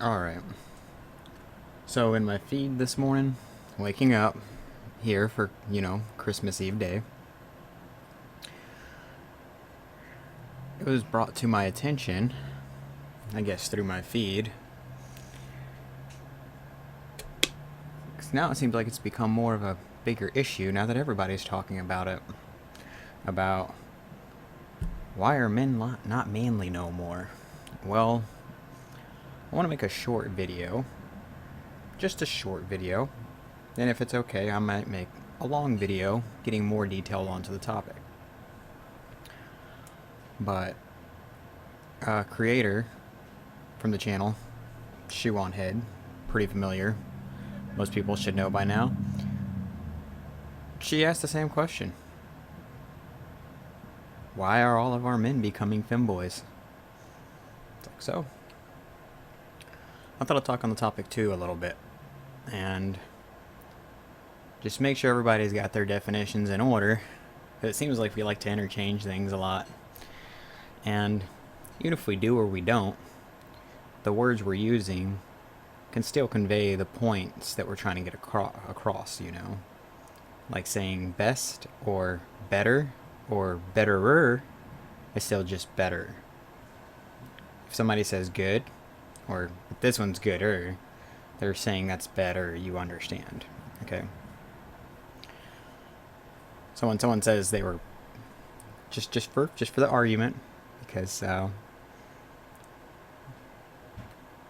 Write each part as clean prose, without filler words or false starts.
Alright. So in my feed this morning, waking up here for, Christmas Eve day, it was brought to my attention, I guess through my feed, because now it seems like it's become more of a bigger issue now that everybody's talking about it. About why are men not manly no more? Well, I want to make a short video. Just a short video. And if it's okay, I might make a long video getting more detail onto the topic. But a creator from the channel, Shoe on Head, pretty familiar. Most people should know by now. She asked the same question. Why are all of our men becoming femboys? It's like, so I thought I'd talk on the topic too a little bit. And just make sure everybody's got their definitions in order. It seems like we like to interchange things a lot. And even if we do or we don't, the words we're using can still convey the points that we're trying to get across, Like saying best or better or betterer is still just better. If somebody says good, or this one's gooder, they're saying that's better, you understand. Okay? So when someone says they were just for the argument, because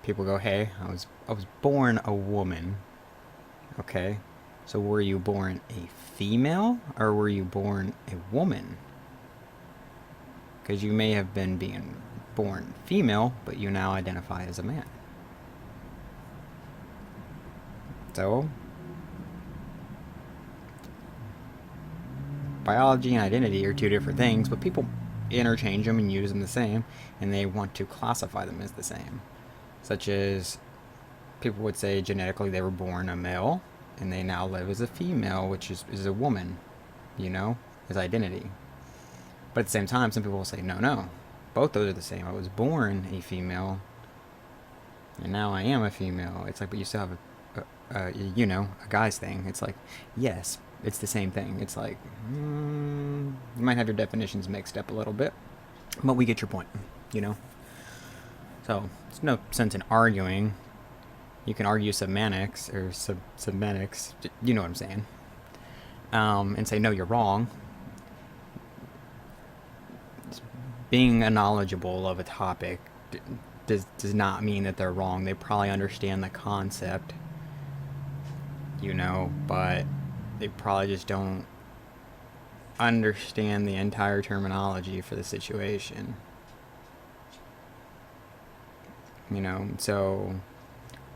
people go, hey, I was born a woman. Okay? So were you born a female or were you born a woman? Because you may have been being born female, but you now identify as a man. So biology and identity are two different things, but people interchange them and use them the same, and they want to classify them as the same. Such as people would say genetically they were born a male, and they now live as a female, which is a woman, as identity. But at the same time, some people will say, no, both those are the same. I was born a female, and now I am a female. It's like, but you still have a guy's thing. It's like, yes, it's the same thing. It's like, you might have your definitions mixed up a little bit, but we get your point, So, there's no sense in arguing. You can argue semantics, or semantics, you know what I'm saying, and say, no, you're wrong. Being knowledgeable of a topic does not mean that they're wrong. They probably understand the concept, but they probably just don't understand the entire terminology for the situation. So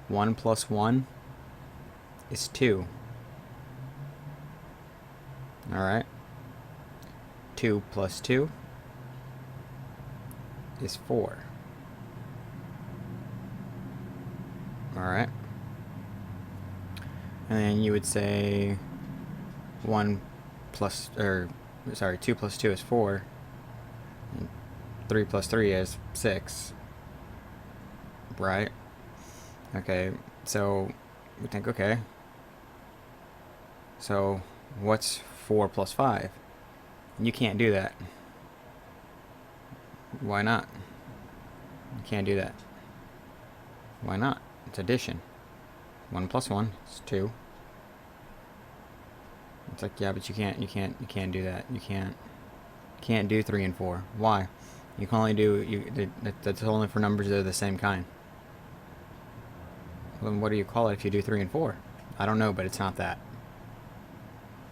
1 plus 1 is 2. Alright? 2 plus 2 is 4. Alright? And then you would say 2 plus 2 is 4. And 3 plus 3 is 6. Right? Okay, so we think, okay, so what's 4 plus 5? You can't do that. Why not? You can't do that. Why not? It's addition. 1 plus 1 is 2. It's like, yeah, but you can't do that. You can't do 3 and 4. Why? You can only do, that's only for numbers that are the same kind. Well, then what do you call it if you do 3 and 4? I don't know, but it's not that.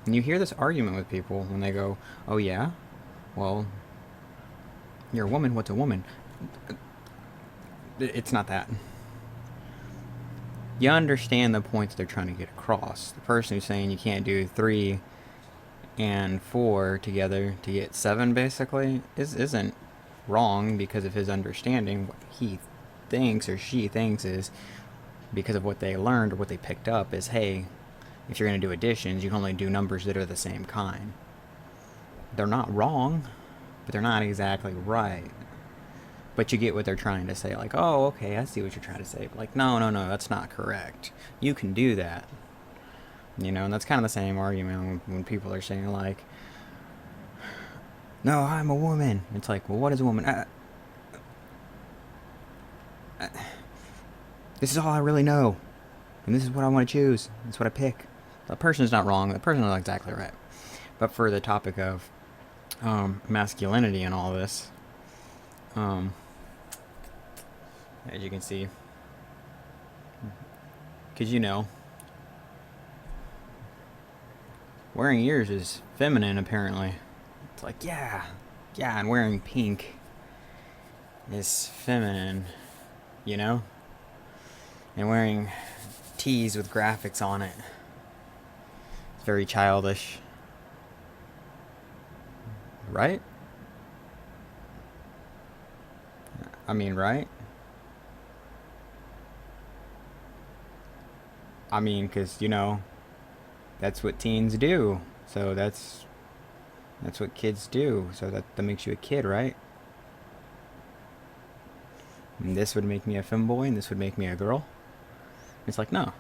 And you hear this argument with people when they go, oh yeah, well, you're a woman, what's a woman? It's not that. You understand the points they're trying to get across. The person who's saying you can't do 3 and 4 together to get 7, basically, isn't wrong because of his understanding. What he thinks or she thinks is, because of what they learned or what they picked up, is, hey, if you're going to do additions, you can only do numbers that are the same kind. They're not wrong, but they're not exactly right. But you get what they're trying to say, like, oh, okay, I see what you're trying to say. But like, no, no, no, that's not correct. You can do that. And that's kind of the same argument when people are saying, like, no, I'm a woman. It's like, well, what is a woman? This is all I really know. And this is what I want to choose. This is what I pick. The person's not wrong. The person's not exactly right. But for the topic of masculinity and all this, as you can see, because wearing ears is feminine apparently. It's like, yeah, and wearing pink is feminine, and wearing tees with graphics on it, it's very childish, right? I mean, right? I mean, because that's what teens do. So that's what kids do. So that makes you a kid, right? And this would make me a femboy, and this would make me a girl. It's like, no.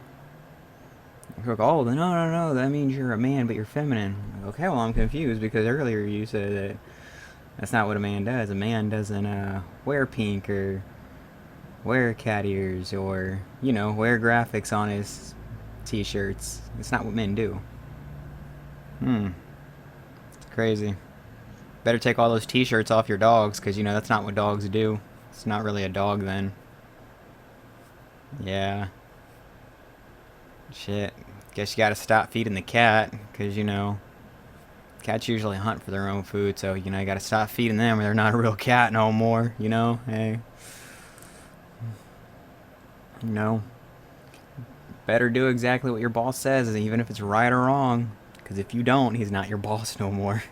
You're like, oh, no, that means you're a man, but you're feminine. Okay, well, I'm confused because earlier you said that that's not what a man does. A man doesn't wear pink or wear cat ears or, wear graphics on his t-shirts. It's not what men do. It's crazy. Better take all those t-shirts off your dogs, because that's not what dogs do. It's not really a dog then. Yeah. Shit. Guess you gotta stop feeding the cat, because cats usually hunt for their own food, so you gotta stop feeding them or they're not a real cat no more. Hey. Better do exactly what your boss says, even if it's right or wrong. Because if you don't, he's not your boss no more.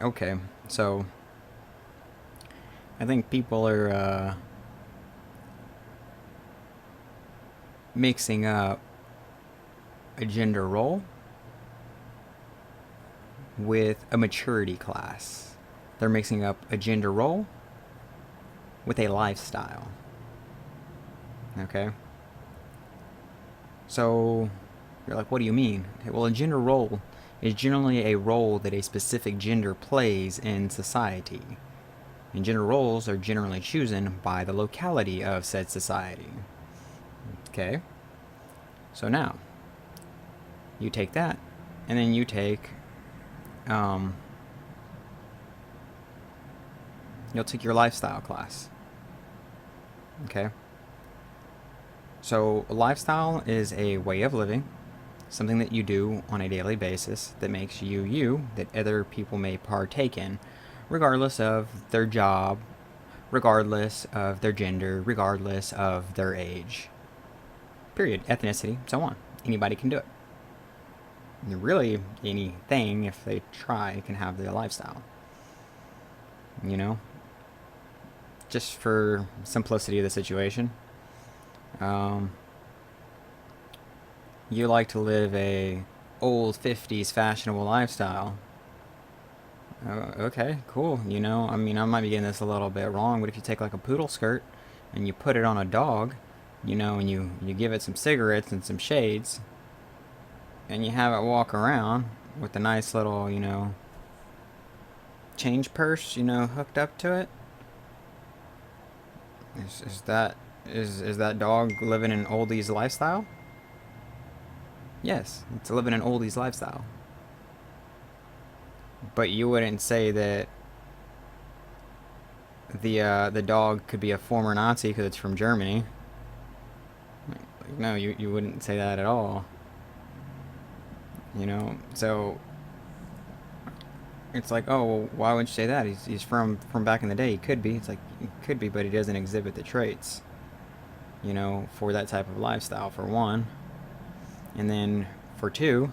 Okay, so I think people are mixing up a gender role with a maturity class. They're mixing up a gender role with a lifestyle. Okay? So, you're like, what do you mean? Okay, well, a gender role is generally a role that a specific gender plays in society. And gender roles are generally chosen by the locality of said society. Okay? So now, you take that, and then you take, you'll take your lifestyle class. Okay? So, a lifestyle is a way of living, something that you do on a daily basis that makes you you, that other people may partake in, regardless of their job, regardless of their gender, regardless of their age. Period. Ethnicity, so on. Anybody can do it. Really, anything, if they try, can have the lifestyle. Just for simplicity of the situation. You like to live a old 50s fashionable lifestyle. Okay, cool. I might be getting this a little bit wrong, but if you take like a poodle skirt and you put it on a dog, and you give it some cigarettes and some shades, and you have it walk around with a nice little, change purse, hooked up to it, is that dog living an oldies lifestyle? Yes, it's living an oldies lifestyle. But you wouldn't say that the dog could be a former Nazi because it's from Germany. No, you wouldn't say that at all. So it's like, oh, well, why wouldn't you say that? He's from back in the day. He could be. It's like, he could be, but he doesn't exhibit the traits, for that type of lifestyle, for one. And then for two,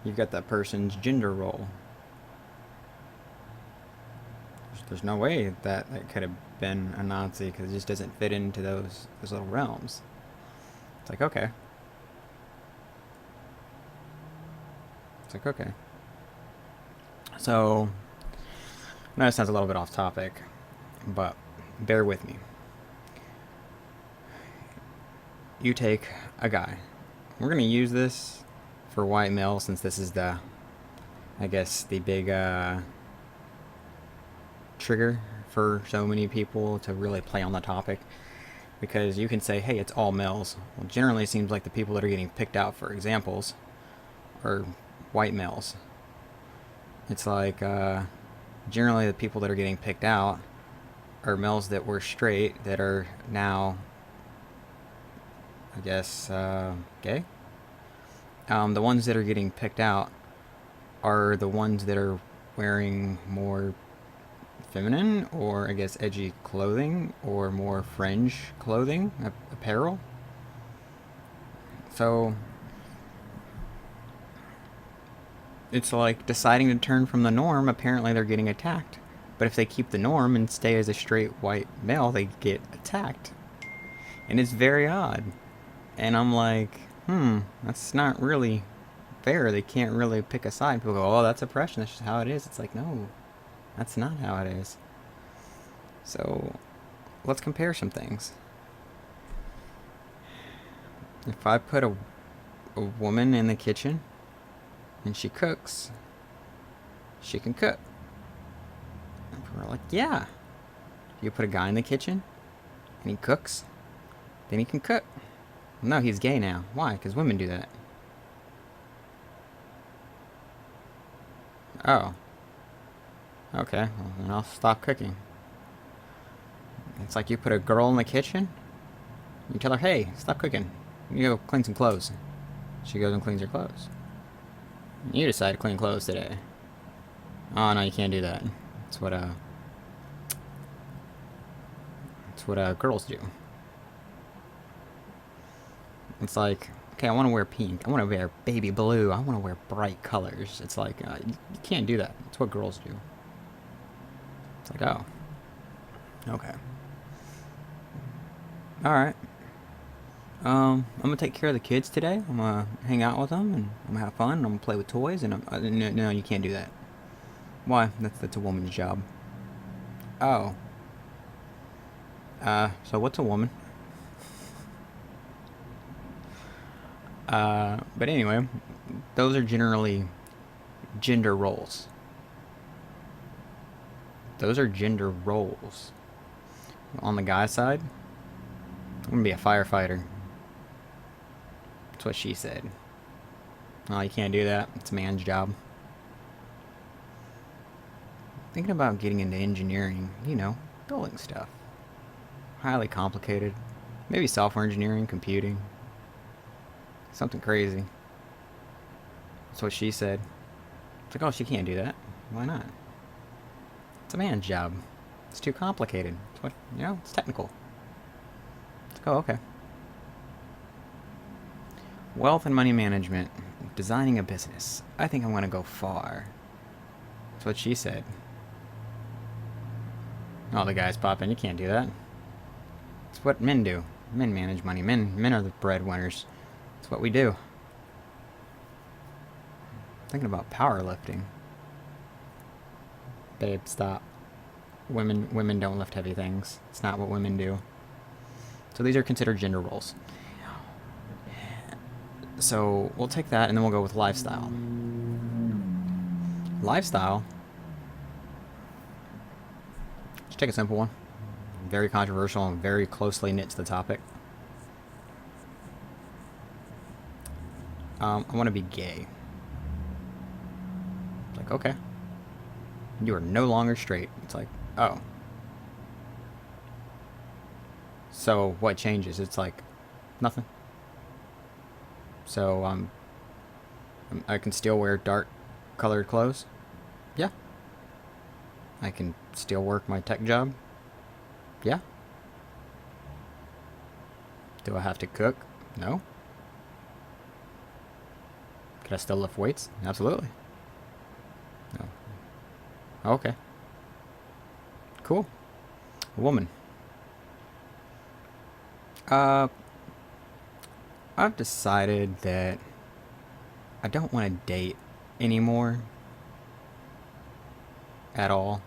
you've got that person's gender role. There's no way that could have been a Nazi, because it just doesn't fit into those little realms. It's like, okay. So, I know it sounds a little bit off topic, but bear with me. You take a guy. We're going to use this for white male since this is the, I guess, the big trigger for so many people to really play on the topic. Because you can say, hey, it's all males. Well, generally it seems like the people that are getting picked out for examples are white males. It's like, generally the people that are getting picked out are males that were straight that are now, I guess, gay. The ones that are getting picked out are the ones that are wearing more feminine or I guess edgy clothing or more fringe clothing, apparel. So it's like deciding to turn from the norm. Apparently they're getting attacked, but if they keep the norm and stay as a straight white male, they get attacked, and it's very odd. And I'm like, that's not really fair. They can't really pick a side. People go, oh, that's oppression, that's just how it is. It's like, no, that's not how it is. So let's compare some things. If I put a woman in the kitchen and she cooks, she can cook. And we're like, yeah. You put a guy in the kitchen and he cooks, then he can cook. No, he's gay now. Why? Because women do that. Oh. Okay, well, then I'll stop cooking. It's like you put a girl in the kitchen, you tell her, hey, stop cooking. You go clean some clothes. She goes and cleans her clothes. You decide to clean clothes today. Oh, no, you can't do that. That's what girls do. It's like, okay, I want to wear pink. I want to wear baby blue. I want to wear bright colors. It's like, you can't do that. It's what girls do. It's like, oh. Okay. Alright. I'm gonna take care of the kids today. I'm gonna hang out with them, and I'm gonna have fun, and I'm gonna play with toys, and no, you can't do that. Why? That's a woman's job. Oh. So what's a woman? But anyway, those are generally gender roles. Those are gender roles. On the guy side, I'm gonna be a firefighter. That's what she said. Oh, you can't do that. It's a man's job. Thinking about getting into engineering, building stuff. Highly complicated. Maybe software engineering, computing. Something crazy. That's what she said. It's like, oh, she can't do that. Why not? It's a man's job. It's too complicated. It's what, it's technical. It's like, oh, okay. Wealth and money management. Designing a business. I think I'm going to go far. That's what she said. Oh, the guys pop in. You can't do that. It's what men do. Men manage money. Men are the breadwinners. It's what we do. Thinking about powerlifting. Babe, stop. Women don't lift heavy things. It's not what women do. So these are considered gender roles. So we'll take that and then we'll go with lifestyle. Lifestyle. Just take a simple one. Very controversial and very closely knit to the topic. I want to be gay. It's like, okay. You are no longer straight. It's like, oh. So what changes? It's like, nothing. So, I can still wear dark colored clothes? Yeah. I can still work my tech job? Yeah. Do I have to cook? No. Could I still lift weights? Absolutely. No. Okay. Cool. A woman. I've decided that I don't want to date anymore. at all,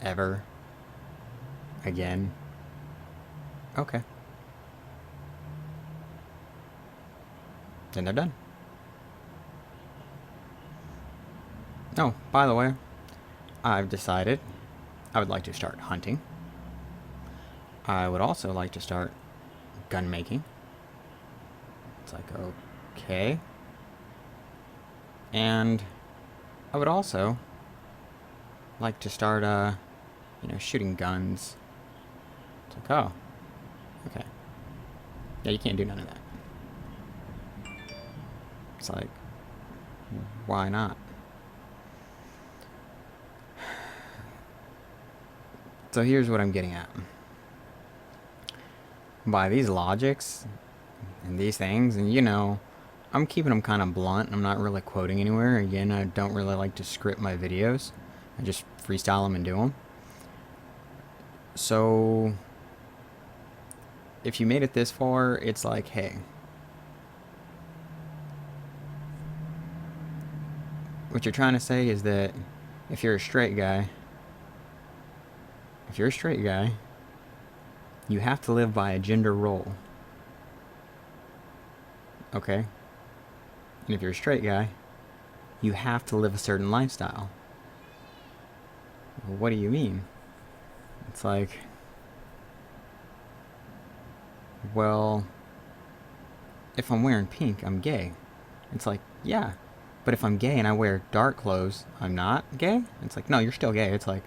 ever, again. Okay. Then they're done. Oh, by the way, I've decided I would like to start hunting. I would also like to start gun making. It's like, okay. And I would also like to start, shooting guns. It's like, oh, okay. Yeah, you can't do none of that. It's like, why not? So here's what I'm getting at. By these logics and these things, and I'm keeping them kind of blunt. I'm not really quoting anywhere. Again, I don't really like to script my videos. I just freestyle them and do them. So if you made it this far, it's like, hey, what you're trying to say is that if you're a straight guy, you have to live by a gender role. Okay? And if you're a straight guy, you have to live a certain lifestyle. Well, what do you mean? It's like, well, if I'm wearing pink, I'm gay. It's like, yeah. But if I'm gay and I wear dark clothes, I'm not gay? It's like, no, you're still gay. It's like,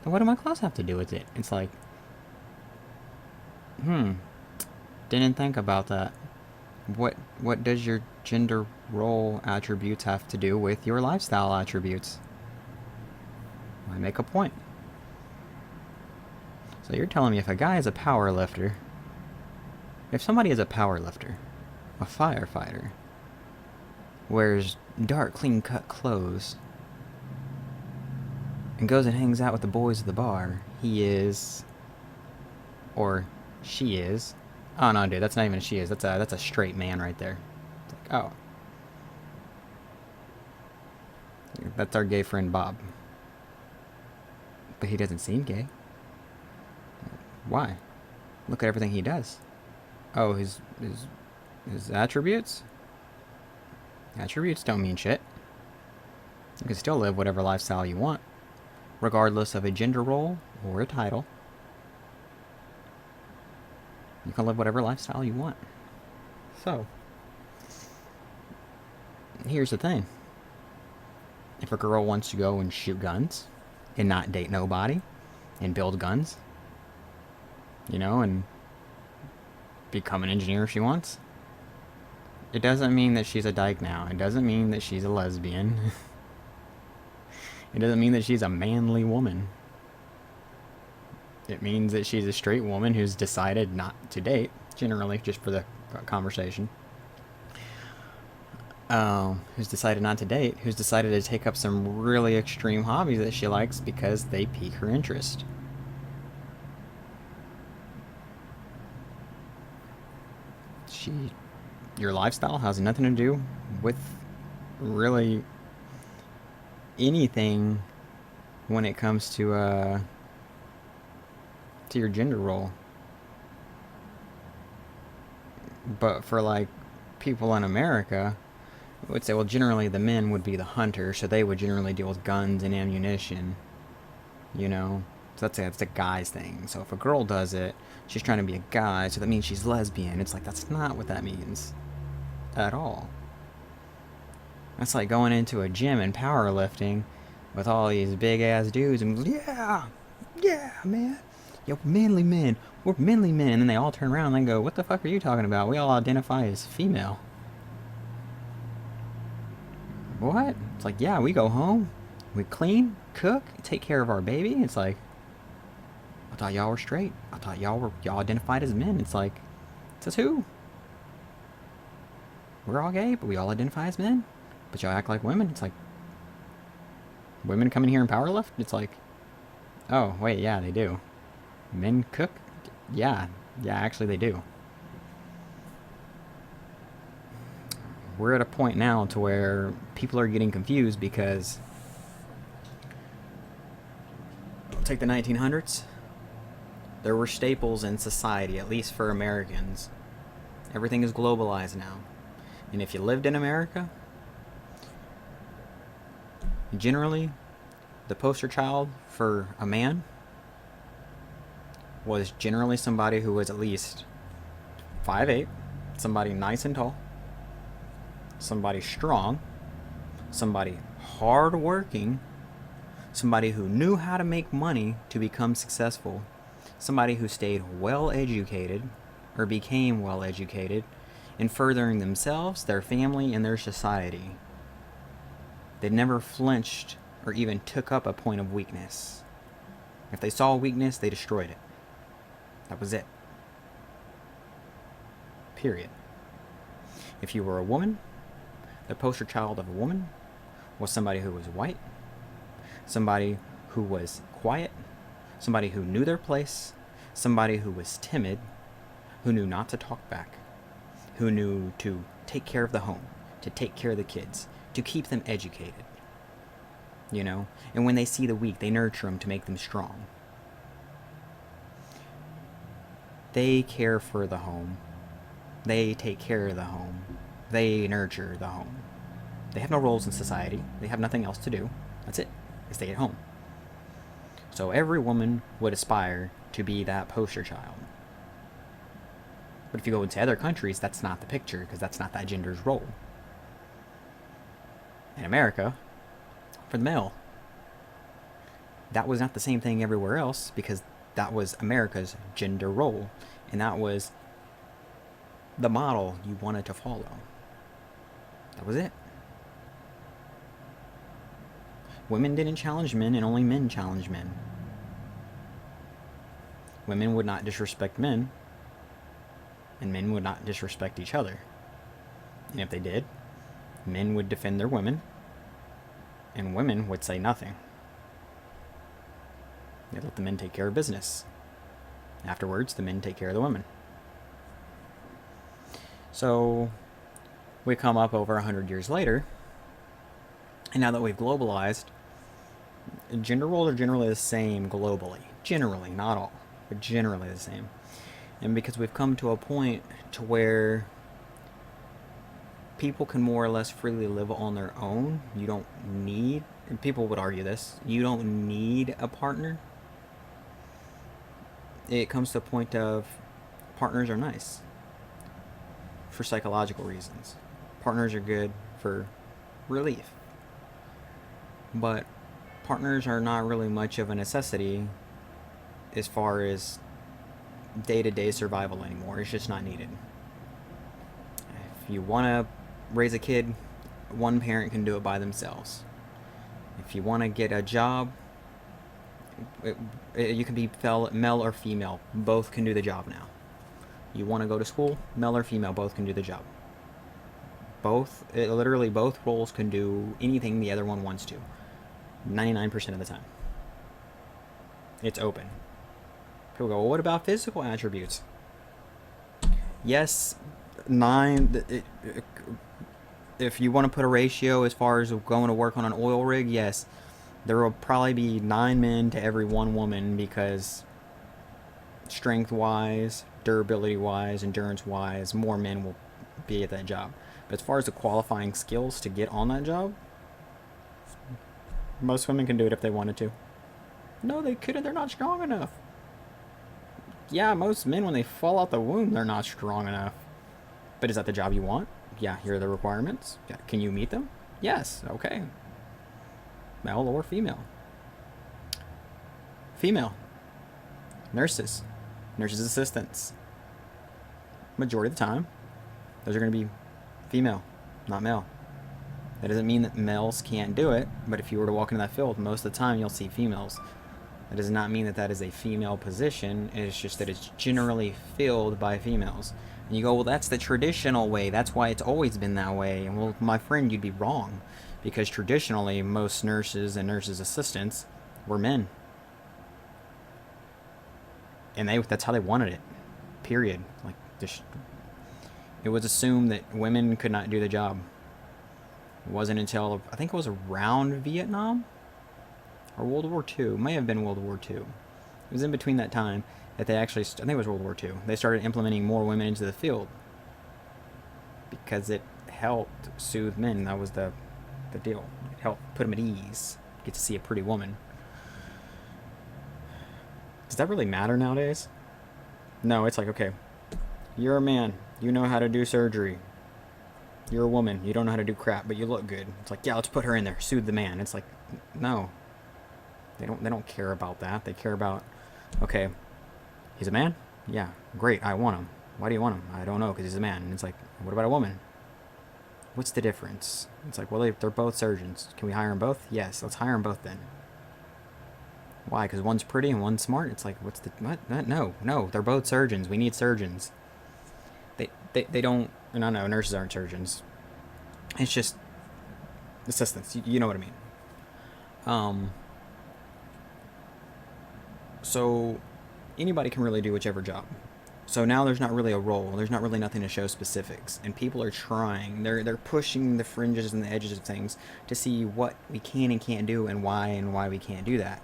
then what do my clothes have to do with it? It's like, didn't think about that. What does your gender role attributes have to do with your lifestyle attributes? I make a point. So you're telling me if a guy is a power lifter, if somebody is a power lifter, a firefighter, wears dark, clean-cut clothes, and goes and hangs out with the boys at the bar, he is, or she is. Oh no, dude, that's not even a she is. That's a straight man right there. It's like, oh, that's our gay friend Bob. But he doesn't seem gay. Why? Look at everything he does. Oh, his attributes? Attributes don't mean shit. You can still live whatever lifestyle you want, regardless of a gender role or a title. You can live whatever lifestyle you want. So, here's the thing. If a girl wants to go and shoot guns and not date nobody and build guns, and become an engineer if she wants, it doesn't mean that she's a dyke now. It doesn't mean that she's a lesbian. It doesn't mean that she's a manly woman. It means that she's a straight woman who's decided not to date, generally, just for the conversation. Who's decided not to date, who's decided to take up some really extreme hobbies that she likes because they pique her interest. Your lifestyle has nothing to do with really anything when it comes to your gender role. But for like people in America, I would say, well, generally the men would be the hunter, so they would generally deal with guns and ammunition. So that's a guy's thing. So if a girl does it, she's trying to be a guy, so that means she's lesbian. It's like, that's not what that means at all. That's like going into a gym and powerlifting with all these big ass dudes and yeah, man, yo, manly men, we're manly men, and then they all turn around and go, what the fuck are you talking about? We all identify as female. What? It's like, yeah, we go home, we clean, cook, take care of our baby. It's like, I thought y'all were straight. I thought y'all identified as men. It's like, says who? We're all gay, but we all identify as men. But y'all act like women. It's like, women come in here and power lift? It's like, oh, wait, yeah, they do. Men cook? Yeah, actually they do. We're at a point now to where people are getting confused because Take the 1900s. There were staples in society, at least for Americans. Everything is globalized now. And if you lived in America, generally, the poster child for a man was generally somebody who was at least 5'8", somebody nice and tall, somebody strong, somebody hardworking, somebody who knew how to make money to become successful, somebody who stayed well educated or became well educated in furthering themselves, their family, and their society. They never flinched or even took up a point of weakness. If they saw a weakness, they destroyed it. That was it. Period. If you were a woman, the poster child of a woman was somebody who was white, somebody who was quiet, somebody who knew their place, somebody who was timid, who knew not to talk back, who knew to take care of the home, to take care of the kids, to keep them educated. You know? And when they see the weak, they nurture them to make them strong. They care for the home. They take care of the home. They nurture the home. They have no roles in society. They have nothing else to do. That's it. They stay at home. So every woman would aspire to be that poster child. But if you go into other countries, that's not the picture, because that's not that gender's role. In America, for the male, that was not the same thing everywhere else, because that was America's gender role, and that was the model you wanted to follow. That was it. Women didn't challenge men, and only men challenged men. Women would not disrespect men, and men would not disrespect each other. And if they did, men would defend their women, and women would say nothing. They'd let the men take care of business. Afterwards, the men take care of the women. So, we come up over 100 years later, and now that we've globalized, gender roles are generally the same globally. Generally, not all, but generally the same. And because we've come to a point to where people can more or less freely live on their own, you don't need, and people would argue this, you don't need a partner. It comes to a point of partners are nice for psychological reasons. Partners are good for relief. But partners are not really much of a necessity as far as day-to-day survival anymore. It's just not needed. If you want to raise a kid, one parent can do it by themselves. If you want to get a job, you can be male or female. Both can do the job now. You want to go to school, male or female, both can do the job. Literally both roles can do anything the other one wants to. 99% of the time. It's open. People go, well, what about physical attributes? Yes, if you want to put a ratio as far as going to work on an oil rig, yes, there will probably be 9 men to every 1 woman, because strength-wise, durability-wise, endurance-wise, more men will be at that job. But as far as the qualifying skills to get on that job, most women can do it if they wanted to. No, they couldn't. They're not strong enough. Yeah, most men, when they fall out the womb, they're not strong enough. But is that the job you want? Yeah, here are the requirements. Yeah, can you meet them? Yes, okay. Male or female? Female. Nurses. Nurses' assistants. Majority of the time, those are going to be female, not male. That doesn't mean that males can't do it, but if you were to walk into that field, most of the time you'll see females. That does not mean that that is a female position. It's just that it's generally filled by females. And you go, well, that's the traditional way. That's why it's always been that way. And well, my friend, you'd be wrong. Because traditionally, most nurses and nurses' assistants were men. And that's how they wanted it. Period. Like, it was assumed that women could not do the job. It wasn't until, I think it was around Vietnam, or World War II. It may have been World War II. It was in between that time that they actually, I think it was World War II. They started implementing more women into the field because it helped soothe men. That was the deal. It helped put them at ease. Get to see a pretty woman. Does that really matter nowadays? No, it's like, okay, you're a man. You know how to do surgery. You're a woman. You don't know how to do crap, but you look good. It's like, yeah, let's put her in there. Soothe the man. It's like, no. They don't care about that. They care about, okay, he's a man? Yeah, great. I want him. Why do you want him? I don't know, because he's a man. And it's like, what about a woman? What's the difference? It's like, well, they're both surgeons. Can we hire them both? Yes, let's hire them both then. Why? Because one's pretty and one's smart? It's like, what? No, they're both surgeons. We need surgeons. They don't, and I know nurses aren't surgeons. It's just assistants. You know what I mean. So anybody can really do whichever job. So now there's not really a role. There's not really nothing to show specifics. And people are trying. They're pushing the fringes and the edges of things to see what we can and can't do and why we can't do that.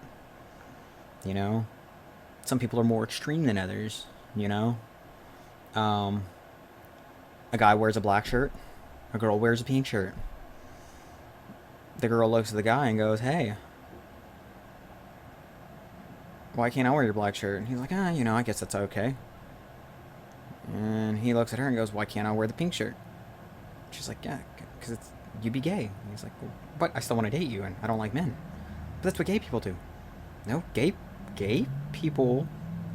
You know? Some people are more extreme than others, you know? A guy wears a black shirt. A girl wears a pink shirt. The girl looks at the guy and goes, hey, why can't I wear your black shirt? And he's like, you know, I guess that's okay. And he looks at her and goes, why can't I wear the pink shirt? She's like, yeah, because you'd be gay. And he's like, well, but I still want to date you, and I don't like men. But that's what gay people do. No, gay people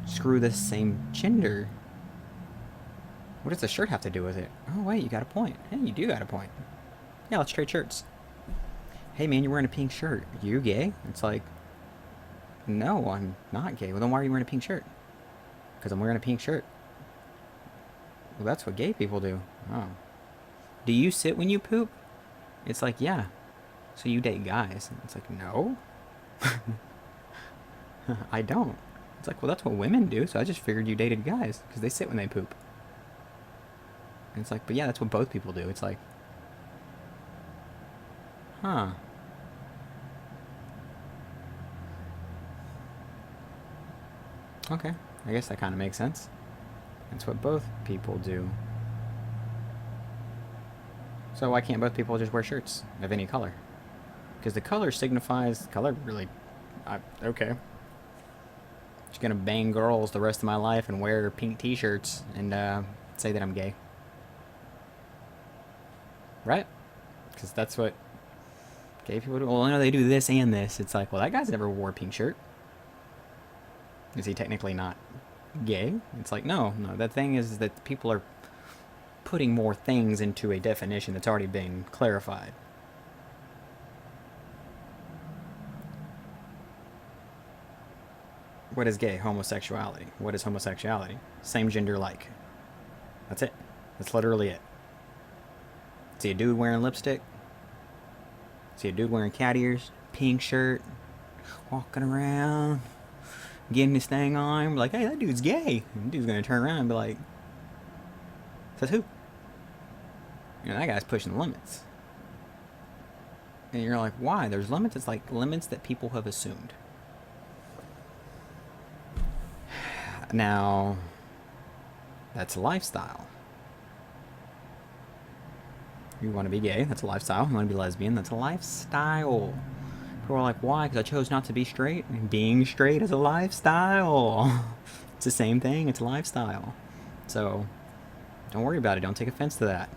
screw the same gender. What does the shirt have to do with it? Oh, wait, you got a point. Hey, you do got a point. Yeah, let's trade shirts. Hey, man, you're wearing a pink shirt. Are you gay? It's like, no, I'm not gay. Well, then why are you wearing a pink shirt? Because I'm wearing a pink shirt. Well, that's what gay people do. Oh. Do you sit when you poop? It's like, yeah. So you date guys. It's like, no. I don't. It's like, well, that's what women do, so I just figured you dated guys, because they sit when they poop. And it's like, but yeah, that's what both people do. It's like, huh. Okay, I guess that kind of makes sense. That's what both people do. So why can't both people just wear shirts of any color? Because the color signifies, color really, okay. Just gonna bang girls the rest of my life and wear pink t-shirts and say that I'm gay. Right? Because that's what gay people do. Well, I know they do this and this. It's like, well, that guy's never wore a pink shirt. Is he technically not gay? It's like, no. The thing is that people are putting more things into a definition that's already been clarified. What is gay? Homosexuality. What is homosexuality? Same gender like. That's it. That's literally it. See a dude wearing lipstick. See a dude wearing cat ears. Pink shirt. Walking around. Getting this thing on. Like, hey, that dude's gay. And the dude's going to turn around and be like, says who? You know, that guy's pushing the limits. And you're like, why? There's limits. It's like limits that people have assumed. Now, that's a lifestyle. You want to be gay, that's a lifestyle. You want to be lesbian, that's a lifestyle. People are like, why? Because I chose not to be straight. And being straight is a lifestyle. It's the same thing, it's a lifestyle. So, don't worry about it. Don't take offense to that.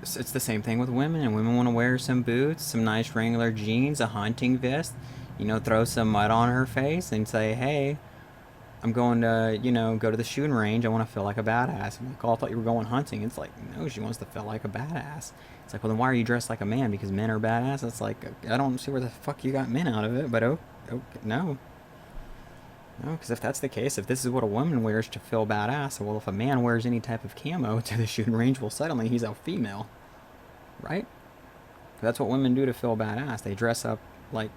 It's the same thing with women. And women want to wear some boots, some nice Wrangler jeans, a hunting vest. You know, throw some mud on her face and say, hey, I'm going to, you know, go to the shooting range. I want to feel like a badass. I'm like, oh, I thought you were going hunting. It's like, no, she wants to feel like a badass. It's like, well, then why are you dressed like a man? Because men are badass? It's like, I don't see where the fuck you got men out of it, but okay, no. No, because if that's the case, if this is what a woman wears to feel badass, well, if a man wears any type of camo to the shooting range, well, suddenly he's a female. Right? That's what women do to feel badass. They dress up like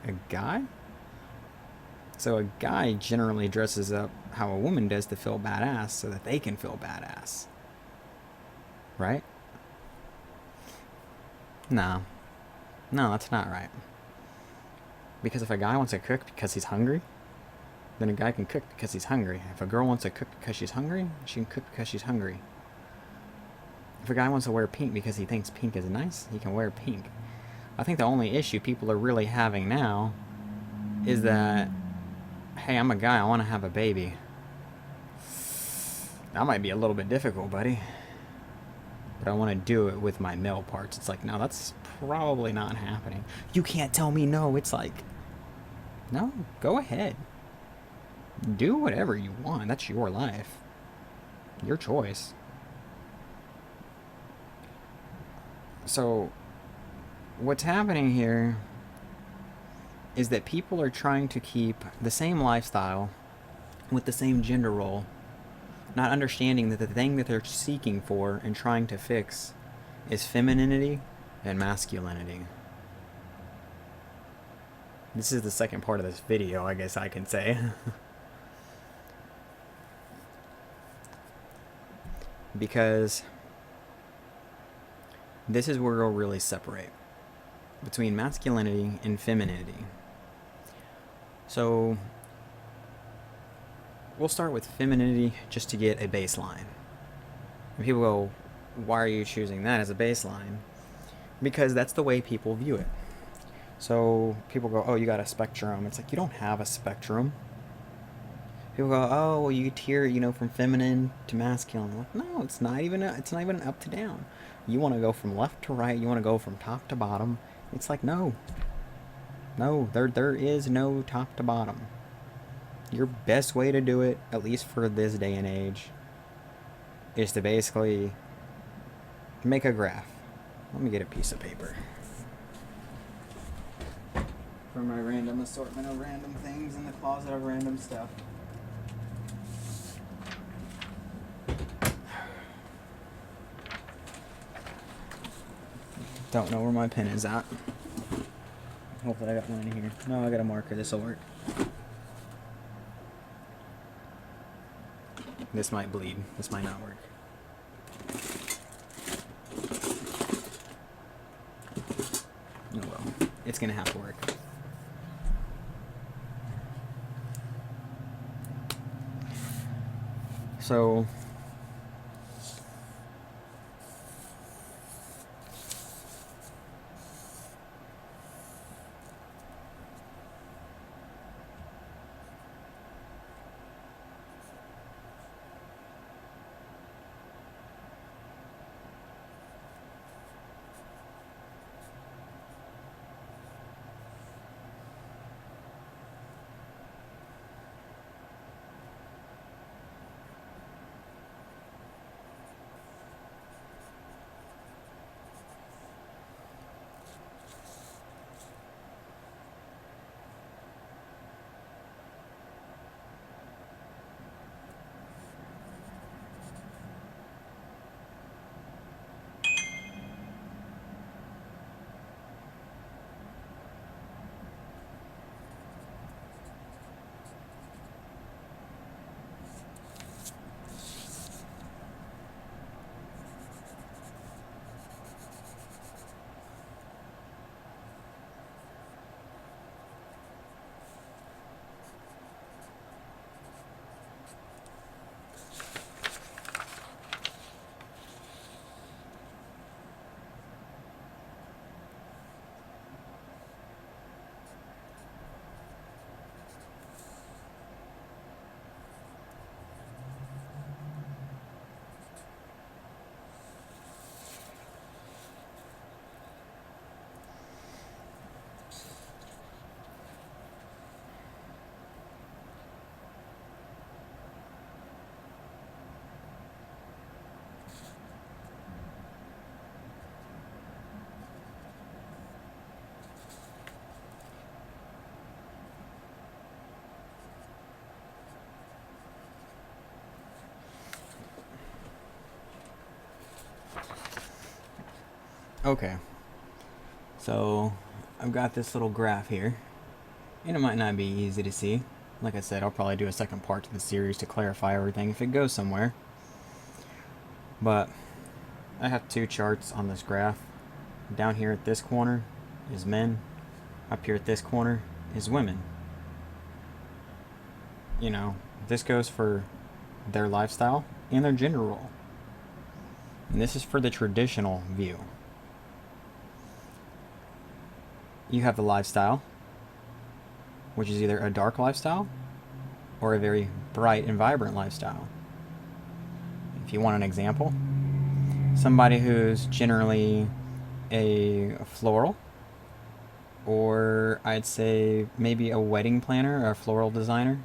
a guy? So a guy generally dresses up how a woman does to feel badass so that they can feel badass. Right? No. No, that's not right. Because if a guy wants to cook because he's hungry, then a guy can cook because he's hungry. If a girl wants to cook because she's hungry, she can cook because she's hungry. If a guy wants to wear pink because he thinks pink is nice, he can wear pink. I think the only issue people are really having now is that, hey, I'm a guy, I want to have a baby. That might be a little bit difficult, buddy. But I want to do it with my male parts. It's like, no, that's probably not happening. You can't tell me no. It's like, no, go ahead. Do whatever you want. That's your life. Your choice. So, what's happening here is that people are trying to keep the same lifestyle with the same gender role, not understanding that the thing that they're seeking for and trying to fix is femininity and masculinity. This is the second part of this video, I guess I can say. Because this is where we'll really separate between masculinity and femininity. So we'll start with femininity just to get a baseline. And people go, why are you choosing that as a baseline? Because that's the way people view it. So people go, oh, you got a spectrum. It's like, you don't have a spectrum. People go, oh, well, you tier, from feminine to masculine. I'm like, no, it's not even an up to down. You want to go from left to right. You want to go from top to bottom. It's like, no, there is no top to bottom. Your best way to do it, at least for this day and age, is to basically make a graph. Let me get a piece of paper for my random assortment of random things in the closet of random stuff. Don't know where my pen is at. Hopefully I got one in here. No, I got a marker. This will work. This might bleed. This might not work. Oh well. It's gonna have to work. So okay. So I've got this little graph here, and it might not be easy to see. Like I said, I'll probably do a second part to the series to clarify everything if it goes somewhere. But I have two charts on this graph. Down here at this corner is men. Up here at this corner is women. You know, this goes for their lifestyle and their gender role. And this is for the traditional view. You have the lifestyle, which is either a dark lifestyle or a very bright and vibrant lifestyle. If you want an example, somebody who's generally a floral, or I'd say maybe a wedding planner or a floral designer.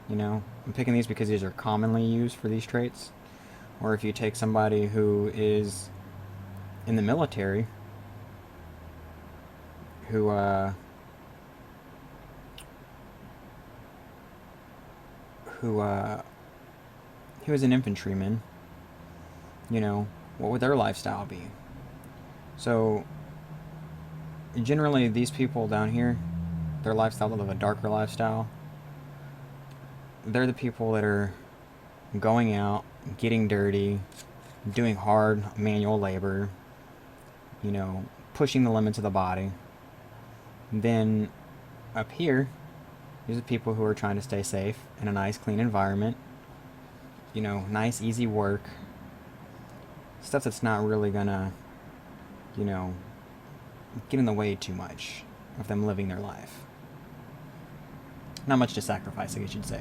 You know, I'm picking these because these are commonly used for these traits. Or if you take somebody who is in the military, who is an infantryman, you know, what would their lifestyle be? So generally these people down here, their lifestyle, they live a darker lifestyle. They're the people that are going out, getting dirty, doing hard manual labor, you know, pushing the limits of the body. Then up here, these are people who are trying to stay safe in a nice, clean environment. You know, nice, easy work. Stuff that's not really gonna, you know, get in the way too much of them living their life. Not much to sacrifice, I guess you'd say.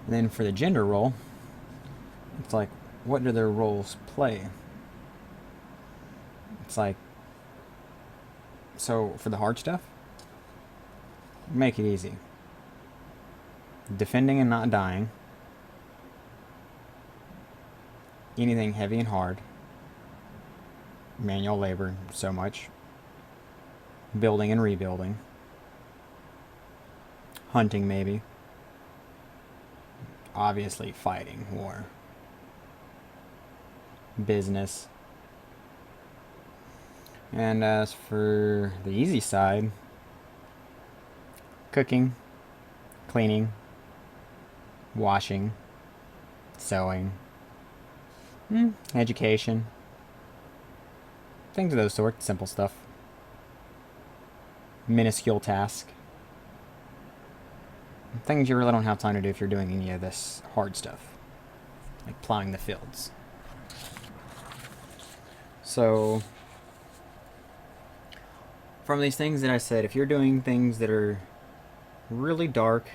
And then for the gender role, it's like, what do their roles play? It's like, so for the hard stuff, make it easy. Defending and not dying. Anything heavy and hard. Manual labor, so much. Building and rebuilding. Hunting, maybe. Obviously, fighting, war. Business. And as for the easy side, cooking, cleaning, washing, sewing, education, things of those sorts, simple stuff. Minuscule task. Things you really don't have time to do if you're doing any of this hard stuff, like plowing the fields. So, from these things that I said, if you're doing things that are really dark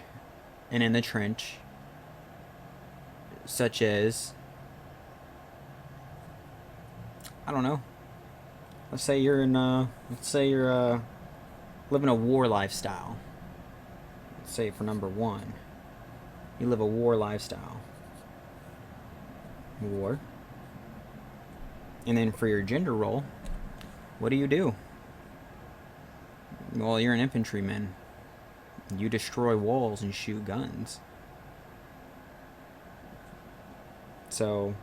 and in the trench, such as, I don't know, let's say you're living a war lifestyle. Let's say for number one, you live a war lifestyle. War. And then for your gender role, what do? Well, you're an infantryman. You destroy walls and shoot guns. So,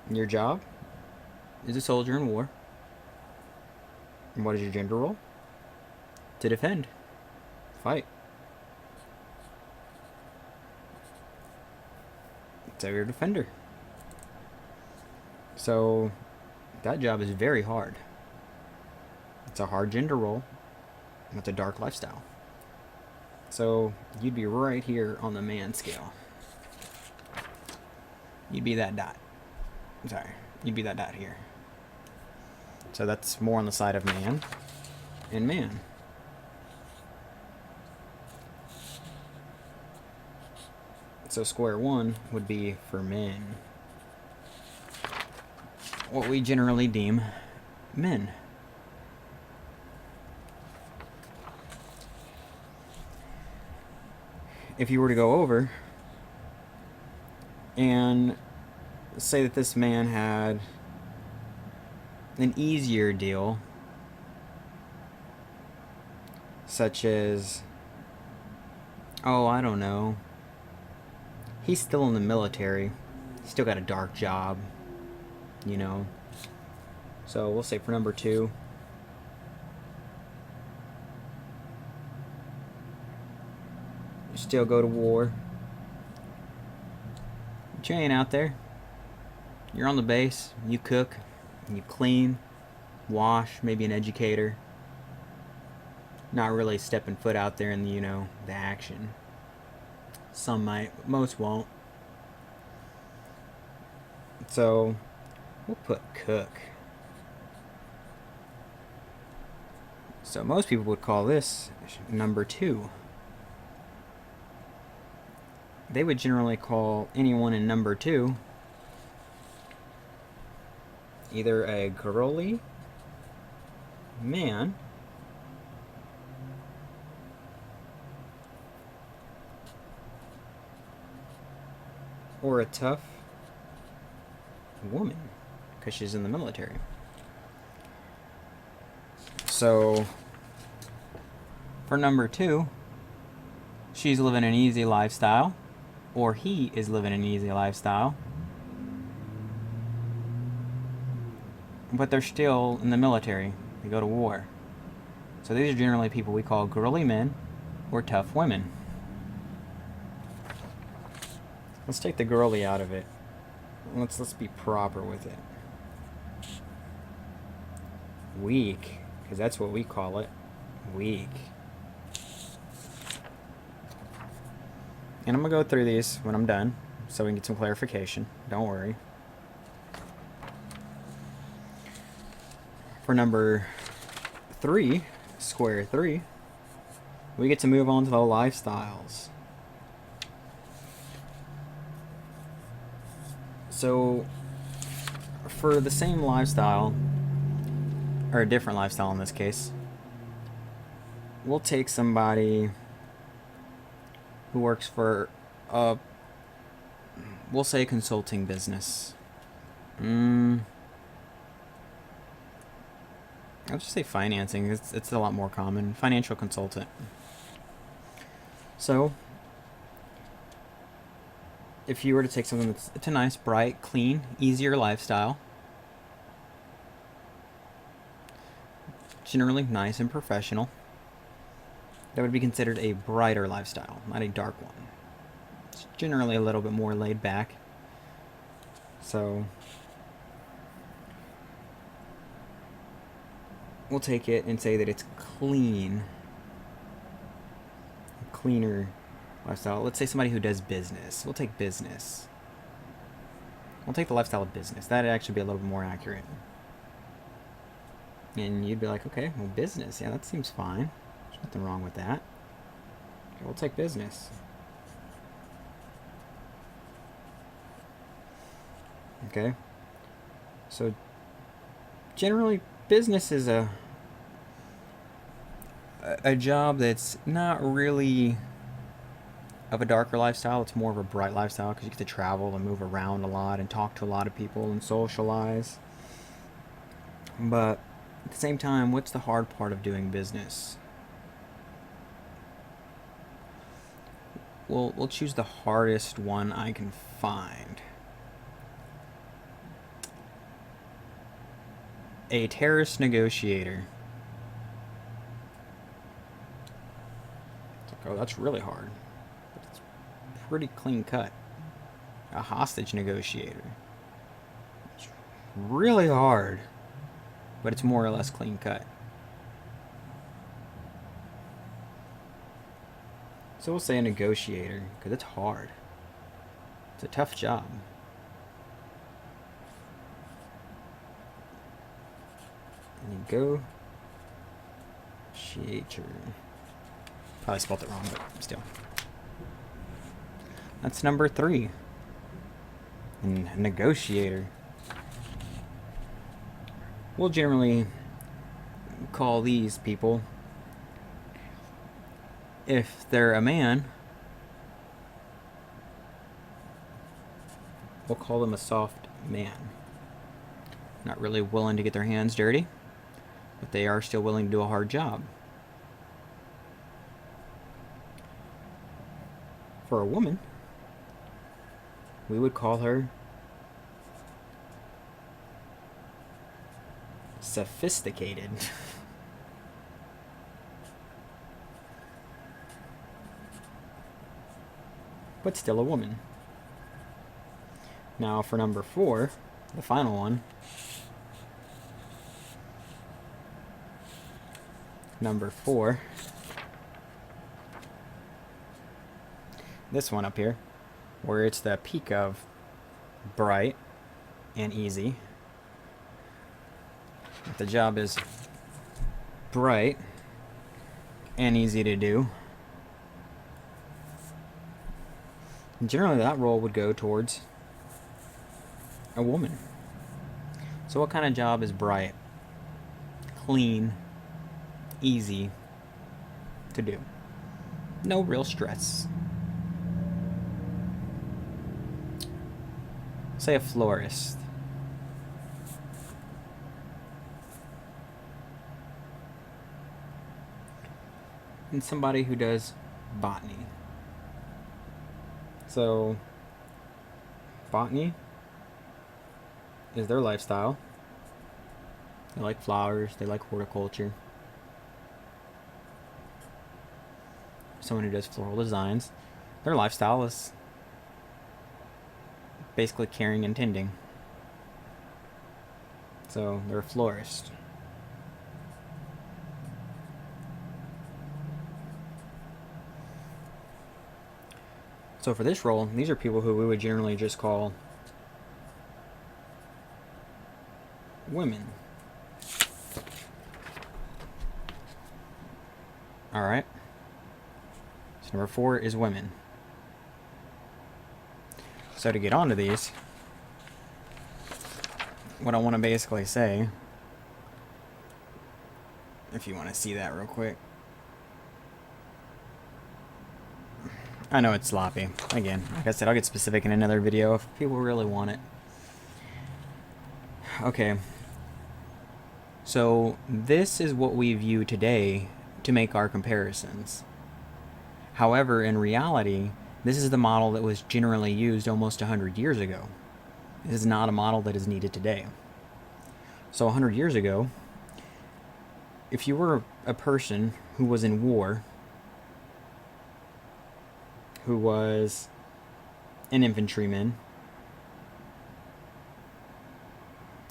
your job is a soldier in war. And what is your gender role? To defend. Fight. So you're a defender. So, that job is very hard. It's a hard gender role. And it's a dark lifestyle. So, you'd be right here on the man scale. You'd be that dot. You'd be that dot here. So that's more on the side of man and man. So square one would be for men. What we generally deem men. If you were to go over and say that this man had an easier deal, such as, oh, I don't know, he's still in the military, he's still got a dark job, you know. So we'll say for number two, you still go to war, but you ain't out there. You're on the base, you cook, you clean, wash, maybe an educator. Not really stepping foot out there in the, the action. Some might, but most won't. So, we'll put cook. So most people would call this number 2. They would generally call anyone in number 2 either a girly man or a tough woman, because she's in the military. So for number 2, she's living an easy lifestyle, or he is living an easy lifestyle, but they're still in the military. They go to war. So these are generally people we call girly men or tough women. Let's take the girly out of it. Let's be proper with it. Weak, because that's what we call it. Weak. And I'm going to go through these when I'm done, so we can get some clarification. Don't worry. For number 3, square 3, we get to move on to the lifestyles. So, for the same lifestyle, or a different lifestyle in this case, we'll take somebody who works for a, we'll say, consulting business. I'll just say financing. It's a lot more common. Financial consultant. So, if you were to take something it's a nice, bright, clean, easier lifestyle, generally nice and professional, that would be considered a brighter lifestyle, not a dark one. It's generally a little bit more laid back. So, we'll take it and say that it's clean. A cleaner lifestyle. Let's say somebody who does business. We'll take business. We'll take the lifestyle of business. That'd actually be a little bit more accurate. And you'd be like, okay, well, business. Yeah, that seems fine. There's nothing wrong with that. Okay, we'll take business. Okay. So, generally, business is a job that's not really of a darker lifestyle. It's more of a bright lifestyle because you get to travel and move around a lot and talk to a lot of people and socialize. But at the same time, what's the hard part of doing business? We'll choose the hardest one I can find. A terrorist negotiator. It's like, oh, that's really hard. But it's pretty clean cut. A hostage negotiator. It's really hard, but it's more or less clean cut. So we'll say a negotiator, because it's hard. It's a tough job. Negotiator. Probably spelled it wrong, but still. That's number 3. Negotiator. We'll generally call these people, if they're a man, we'll call them a soft man. Not really willing to get their hands dirty, but they are still willing to do a hard job. For a woman, we would call her sophisticated. But still a woman. Now for number 4, the final one, number 4. This one up here, where it's the peak of bright and easy. If the job is bright and easy to do, generally that role would go towards a woman. So what kind of job is bright, clean, easy to do? No real stress. Say a florist. And somebody who does botany. So, botany is their lifestyle. They like flowers, they like horticulture. Someone who does floral designs, their lifestyle is basically caring and tending. So, they're a florist. So for this role, these are people who we would generally just call women. Alright. So number 4 is women. So to get onto these, what I want to basically say, if you want to see that real quick. I know it's sloppy. Again, like I said, I'll get specific in another video if people really want it. Okay. So this is what we view today to make our comparisons. However, in reality, this is the model that was generally used almost 100 years ago. This is not a model that is needed today. So 100 years ago, if you were a person who was in war, who was an infantryman,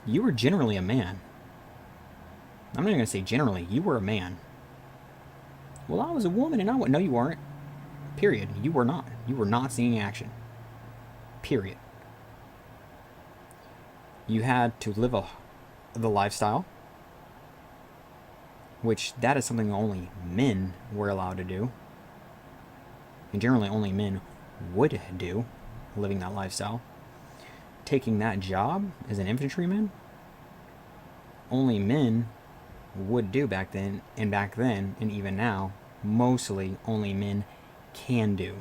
you were generally a man. I'm not even going to say generally, you were a man. Well, I was a woman and I went, no, you weren't. Period. You were not. You were not seeing action. Period. You had to live the lifestyle, which that is something only men were allowed to do. And generally only men would do, living that lifestyle. Taking that job as an infantryman, only men would do back then, and even now, mostly only men can do.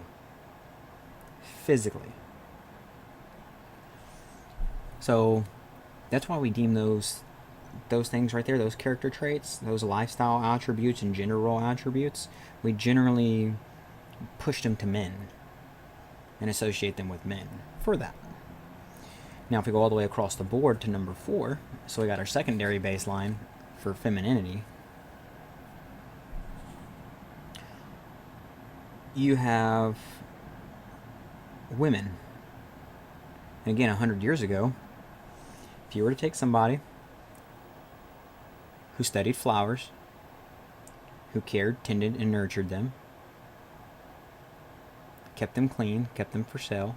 Physically. So, that's why we deem those things right there, those character traits, those lifestyle attributes and gender role attributes, we generally push them to men and associate them with men for that. Now if we go all the way across the board to number 4, so we got our secondary baseline for femininity, you have women. And again, 100 years ago, if you were to take somebody who studied flowers, who cared, tended, and nurtured them, kept them clean, kept them for sale,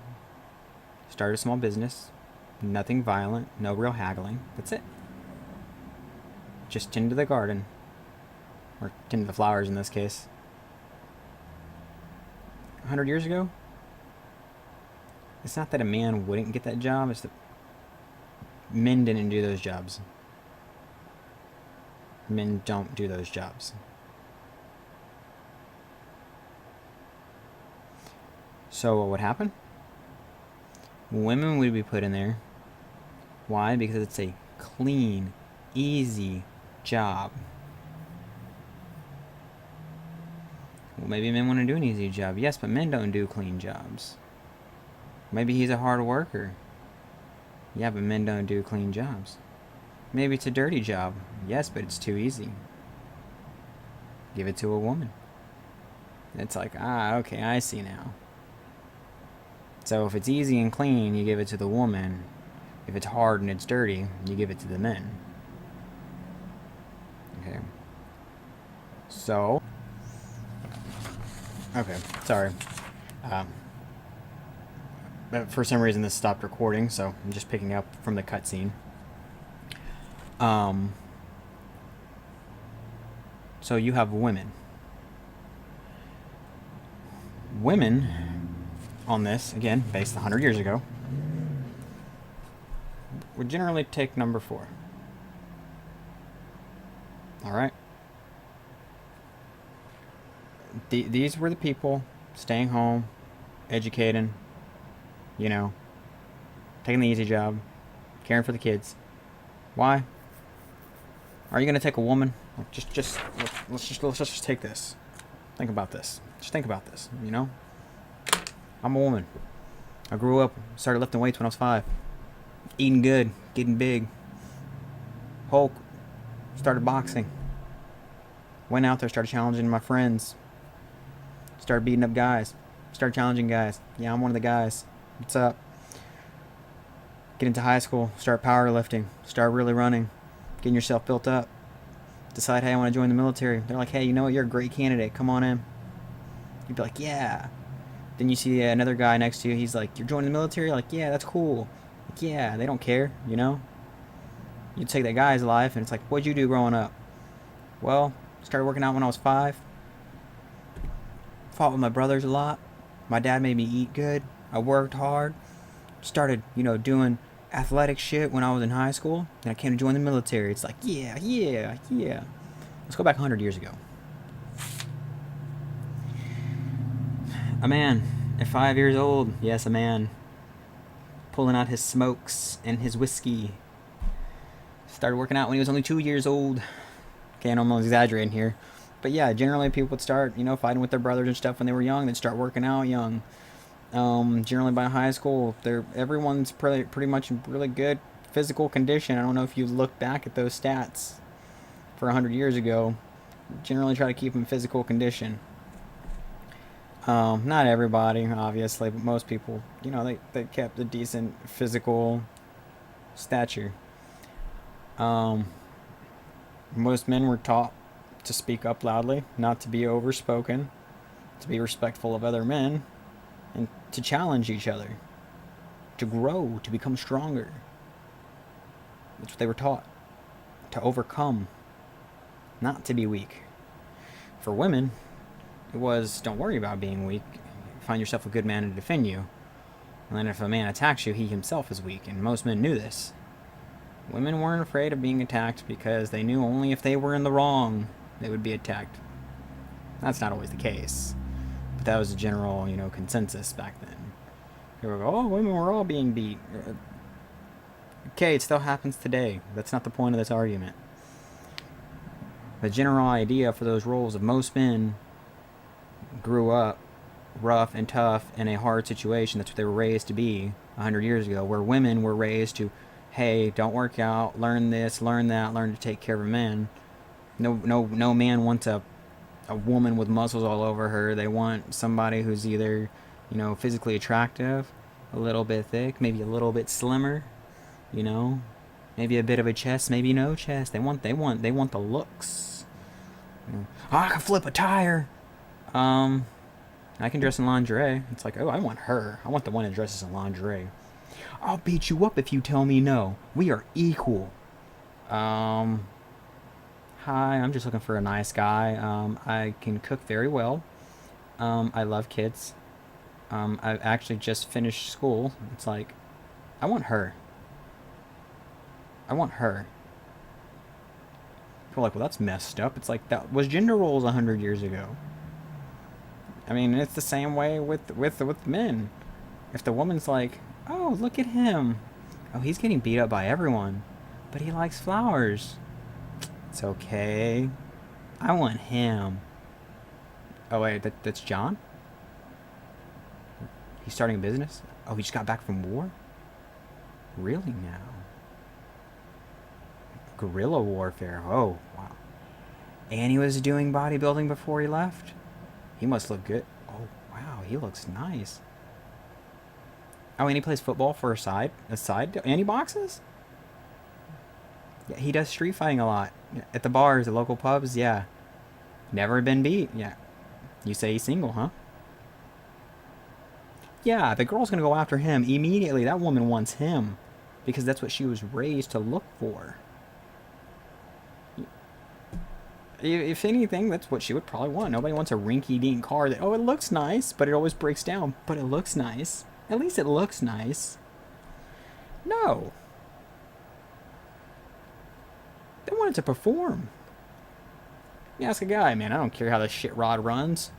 started a small business, nothing violent, no real haggling, that's it. Just tend to the garden, or tend to the flowers in this case. 100 years ago, it's not that a man wouldn't get that job, it's that men didn't do those jobs. Men don't do those jobs. So what would happen? Women would be put in there. Why? Because it's a clean, easy job. Well, maybe men want to do an easy job. Yes, but men don't do clean jobs. Maybe he's a hard worker. Yeah, but men don't do clean jobs. Maybe it's a dirty job. Yes, but it's too easy. Give it to a woman. It's like, okay, I see now. So if it's easy and clean, you give it to the woman. If it's hard and it's dirty, you give it to the men. Okay. So, okay, sorry. Um, but for some reason this stopped recording, so I'm just picking up from the cutscene. So you have women. Women on this, again, based 100 years ago, would generally take number 4. Alright? These were the people staying home, educating, you know, taking the easy job, caring for the kids. Why? Are you gonna take a woman? Let's just take this. Think about this. Just think about this. You know, I'm a woman. I grew up, started lifting weights when I was 5, eating good, getting big. Hulk. Started boxing. Went out there, started challenging my friends. Started beating up guys. Started challenging guys. Yeah, I'm one of the guys. What's up? Get into high school. Start powerlifting. Start really running. Getting yourself built up. Decide, hey, I want to join the military. They're like, hey, you know what? You're a great candidate. Come on in. You'd be like, yeah. Then you see another guy next to you. He's like, you're joining the military? You're like, yeah, that's cool. Like, yeah, they don't care, you know? You take that guy's life, and it's like, what'd you do growing up? Well, started working out when I was 5. Fought with my brothers a lot. My dad made me eat good. I worked hard. Started, doing athletic shit when I was in high school. And I came to join the military. It's like, yeah. Let's go back 100 years ago. A man at 5 years old. Yes, a man. Pulling out his smokes and his whiskey. Started working out when he was only 2 years old. Okay, I'm almost exaggerating here. But yeah, generally people would start, fighting with their brothers and stuff when they were young. They'd start working out young. Generally by high school, everyone's pretty much in really good physical condition. I don't know if you look back at those stats for 100 years ago. Generally try to keep them in physical condition. Not everybody, obviously, but most people, they kept a decent physical stature. Most men were taught to speak up loudly, not to be overspoken, to be respectful of other men, and to challenge each other, to grow, to become stronger. That's what they were taught. To overcome, not to be weak. For women, it was, don't worry about being weak. Find yourself a good man to defend you. And then if a man attacks you, he himself is weak, and most men knew this. Women weren't afraid of being attacked because they knew only if they were in the wrong, they would be attacked. That's not always the case. But that was the general, consensus back then. People go, oh, women were all being beat. Okay, it still happens today. That's not the point of this argument. The general idea for those roles of most men grew up rough and tough in a hard situation. That's what they were raised to be 100 years ago, where women were raised to, hey, don't work out, learn this, learn that, learn to take care of a man. No man wants a woman with muscles all over her. They want somebody who's either, physically attractive, a little bit thick, maybe a little bit slimmer, maybe a bit of a chest, maybe no chest. They want the looks. Oh, I can flip a tire. I can dress in lingerie. It's like, oh, I want her. I want the one that dresses in lingerie. I'll beat you up if you tell me no. We are equal. Hi, I'm just looking for a nice guy. I can cook very well. I love kids. I've actually just finished school. It's like, I want her. People are like, well, that's messed up. It's like, that was gender roles 100 years ago. I mean, it's the same way with men. If the woman's like, oh, look at him. Oh, he's getting beat up by everyone. But he likes flowers. It's okay. I want him. Oh, wait, that's John? He's starting a business? Oh, he just got back from war? Really now? Guerrilla warfare. Oh, wow. And he was doing bodybuilding before he left? He must look good. Oh, wow, he looks nice. Oh, and he plays football for a side? And he boxes? Yeah, he does street fighting a lot. At the bars, the local pubs, yeah. Never been beat. Yeah. You say he's single, huh? Yeah, the girl's gonna go after him immediately. That woman wants him because that's what she was raised to look for. If anything, that's what she would probably want. Nobody wants a rinky-dink car that, oh, it looks nice, but it always breaks down. But it looks nice. At least it looks nice. No. They want it to perform. You ask a guy, man, I don't care how the shit rod runs.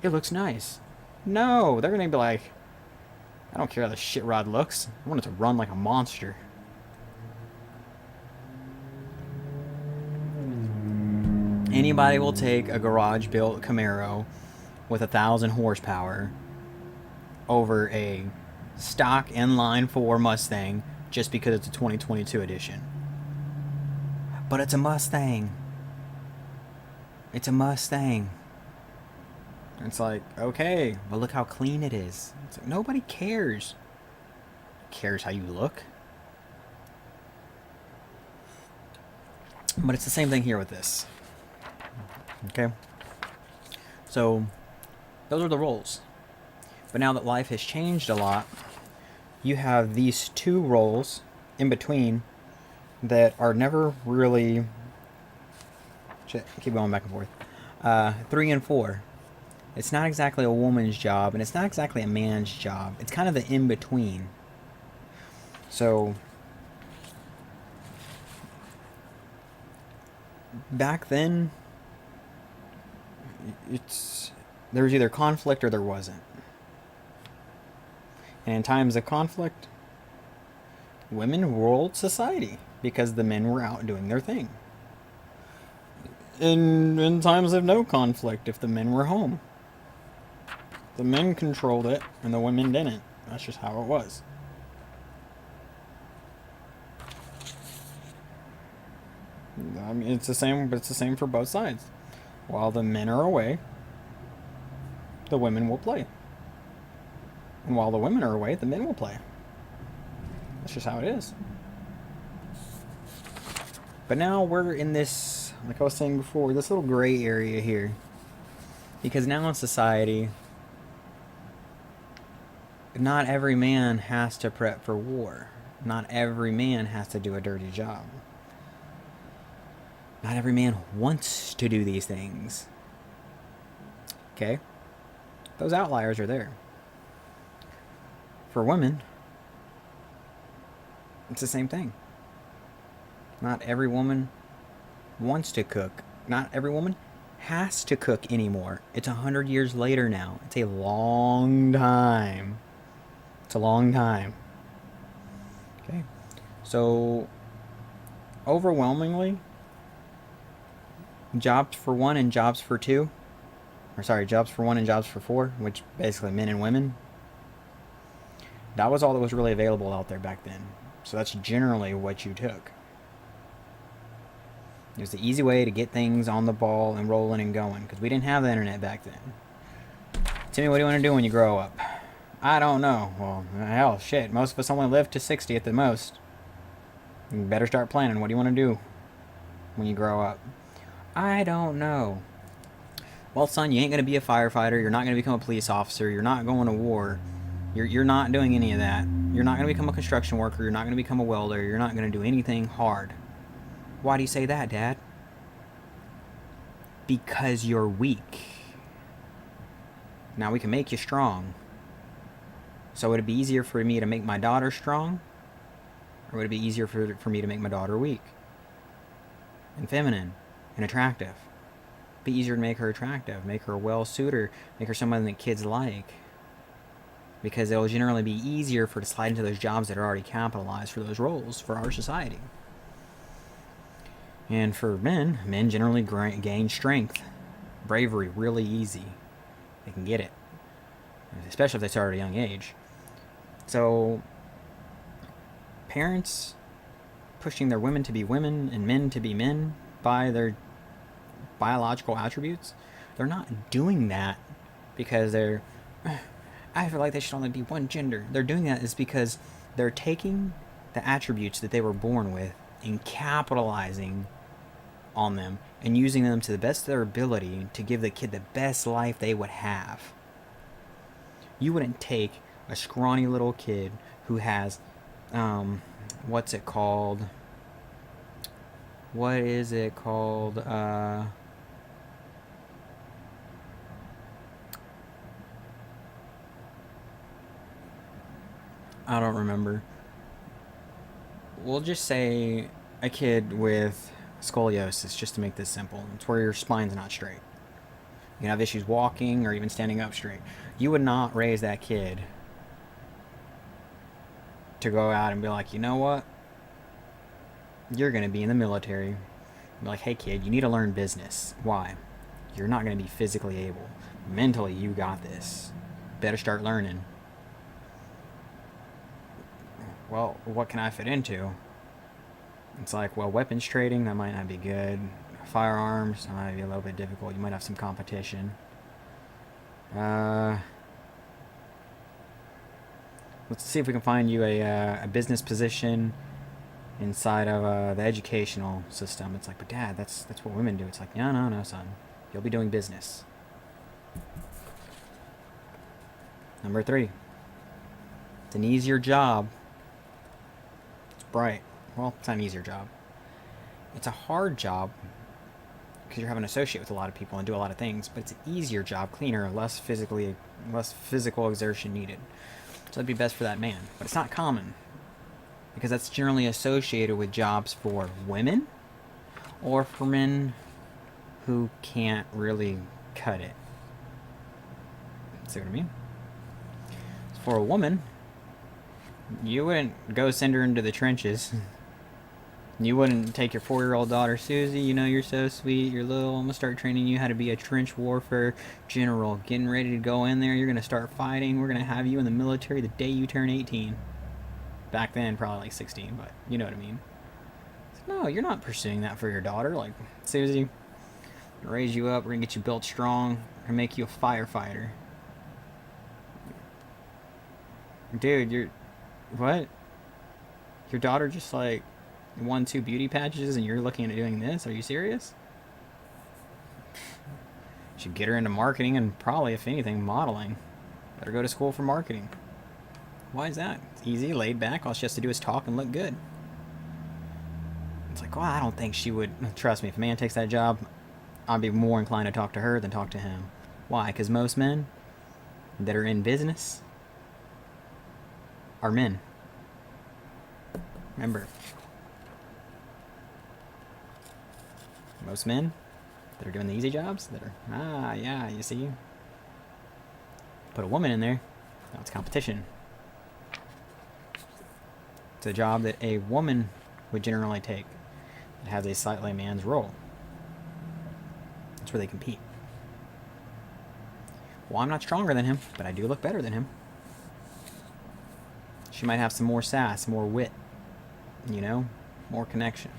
It looks nice. No, they're gonna be like, I don't care how the shit rod looks. I want it to run like a monster. Anybody will take a garage-built Camaro with 1,000 horsepower over a stock inline 4 Mustang just because it's a 2022 edition. But it's a Mustang. It's a Mustang. It's like, okay, but look how clean it is. It's like, nobody cares. Cares how you look. But it's the same thing here with this. Okay? So, those are the roles. But now that life has changed a lot, you have these two roles in between that are never really... Shit, keep going back and forth. 3 and 4. It's not exactly a woman's job, and it's not exactly a man's job. It's kind of the in-between. So, back then, there was either conflict or there wasn't. And in times of conflict, women ruled society because the men were out doing their thing. In times of no conflict, if the men were home, the men controlled it and the women didn't. That's just how it was. I mean, it's the same, but it's the same for both sides. While the men are away, the women will play. And while the women are away, the men will play. That's just how it is. But now we're in this, like I was saying before, this little gray area here. Because now in society, not every man has to prep for war. Not every man has to do a dirty job. Not every man wants to do these things. Okay? Those outliers are there. For women, it's the same thing. Not every woman wants to cook. Not every woman has to cook anymore. It's 100 years later now. It's a long time. It's a long time. Okay? So, overwhelmingly, jobs for 1 and jobs for 2, or sorry, jobs for 1 and jobs for 4, which basically men and women, that was all that was really available out there back then. So that's generally what you took. It was the easy way to get things on the ball and rolling and going, because we didn't have the internet back then. Tell me, what do you want to do when you grow up? I don't know. Well, hell, shit, most of us only live to 60 at the most. You better start planning. What do you want to do when you grow up? I don't know. Well, son, you ain't going to be a firefighter. You're not going to become a police officer. You're not going to war. You're not doing any of that. You're not going to become a construction worker. You're not going to become a welder. You're not going to do anything hard. Why do you say that, Dad? Because you're weak. Now, we can make you strong. So would it be easier for me to make my daughter strong? Or would it be easier for me to make my daughter weak? And feminine? And attractive? It'd be easier to make her attractive. Make her a well-suitor. Make her someone that kids like. Because it'll generally be easier for her to slide into those jobs that are already capitalized for those roles for our society. And for men generally gain strength. Bravery really easy. They can get it. Especially if they start at a young age. So, parents pushing their women to be women and men to be men by their biological attributes, they're not doing that because I feel like they should only be one gender. They're doing that is because they're taking the attributes that they were born with and capitalizing on them and using them to the best of their ability to give the kid the best life they would have. You wouldn't take a scrawny little kid who has, what's it called? What is it called? I don't remember. We'll just say a kid with scoliosis, just to make this simple. It's where your spine's not straight. You can have issues walking or even standing up straight. You would not raise that kid to go out and be like, you know what? You're going to be in the military. Be like, hey kid, you need to learn business. Why? You're not going to be physically able. Mentally, you got this. Better start learning. Well, what can I fit into? It's like, well, weapons trading, that might not be good. Firearms, that might be a little bit difficult. You might have some competition. Let's see if we can find you a business position inside of the educational system. It's like, but Dad, that's what women do. It's like, no, son. You'll be doing business. Number 3. It's an easier job. It's bright. Well, it's not an easier job. It's a hard job because you're having to associate with a lot of people and do a lot of things, but it's an easier job, cleaner, less physical exertion needed. So it'd be best for that man. But it's not common because that's generally associated with jobs for women or for men who can't really cut it. See what I mean? For a woman, you wouldn't go send her into the trenches. You wouldn't take your 4-year-old daughter, Susie, you know, you're so sweet, you're little, I'm going to start training you how to be a trench warfare general. Getting ready to go in there, you're going to start fighting, we're going to have you in the military the day you turn 18. Back then, probably like 16, but you know what I mean. No, you're not pursuing that for your daughter. Like, Susie, we're going to raise you up, we're going to get you built strong, we're going to make you a firefighter. Dude, you're... What? Your daughter just, like, won 2 beauty pageants and you're looking at doing this? Are you serious? Should get her into marketing and probably, if anything, modeling. Better go to school for marketing. Why is that? It's easy, laid back. All she has to do is talk and look good. It's like, well, I don't think she would... Trust me, if a man takes that job, I'd be more inclined to talk to her than talk to him. Why? Because most men that are in business are men. Remember, most men that are doing the easy jobs, that are, yeah, you see, put a woman in there, now it's competition. It's a job that a woman would generally take. It has a slightly man's role. That's where they compete. Well, I'm not stronger than him, but I do look better than him. She might have some more sass, more wit, you know, more connection.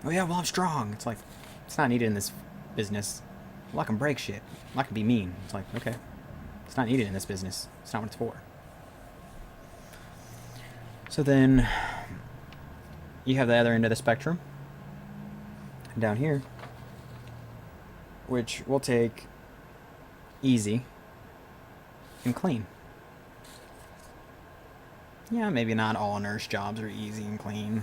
Oh yeah, well, I'm strong. It's like, it's not needed in this business. Well, I can break shit. Well, I can be mean. It's like, okay, it's not needed in this business. It's not what it's for. So then you have the other end of the spectrum down here, which we'll take easy and clean. Yeah, maybe not all nurse jobs are easy and clean.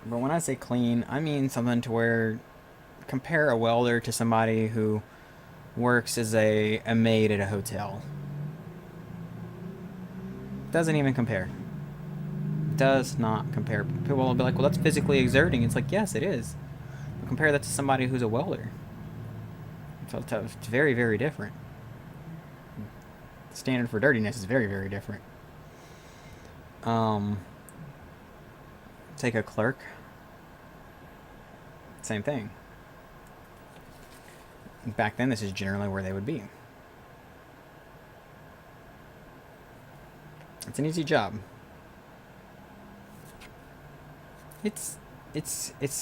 But when I say clean, I mean something to where, compare a welder to somebody who works as a maid at a hotel. Doesn't even compare. Does not compare. People will be like, well, that's physically exerting. It's like, yes, it is. But compare that to somebody who's a welder. So it's very, very different. The standard for dirtiness is very, very different. Take a clerk. Same thing. Back then, this is generally where they would be. It's an easy job. It's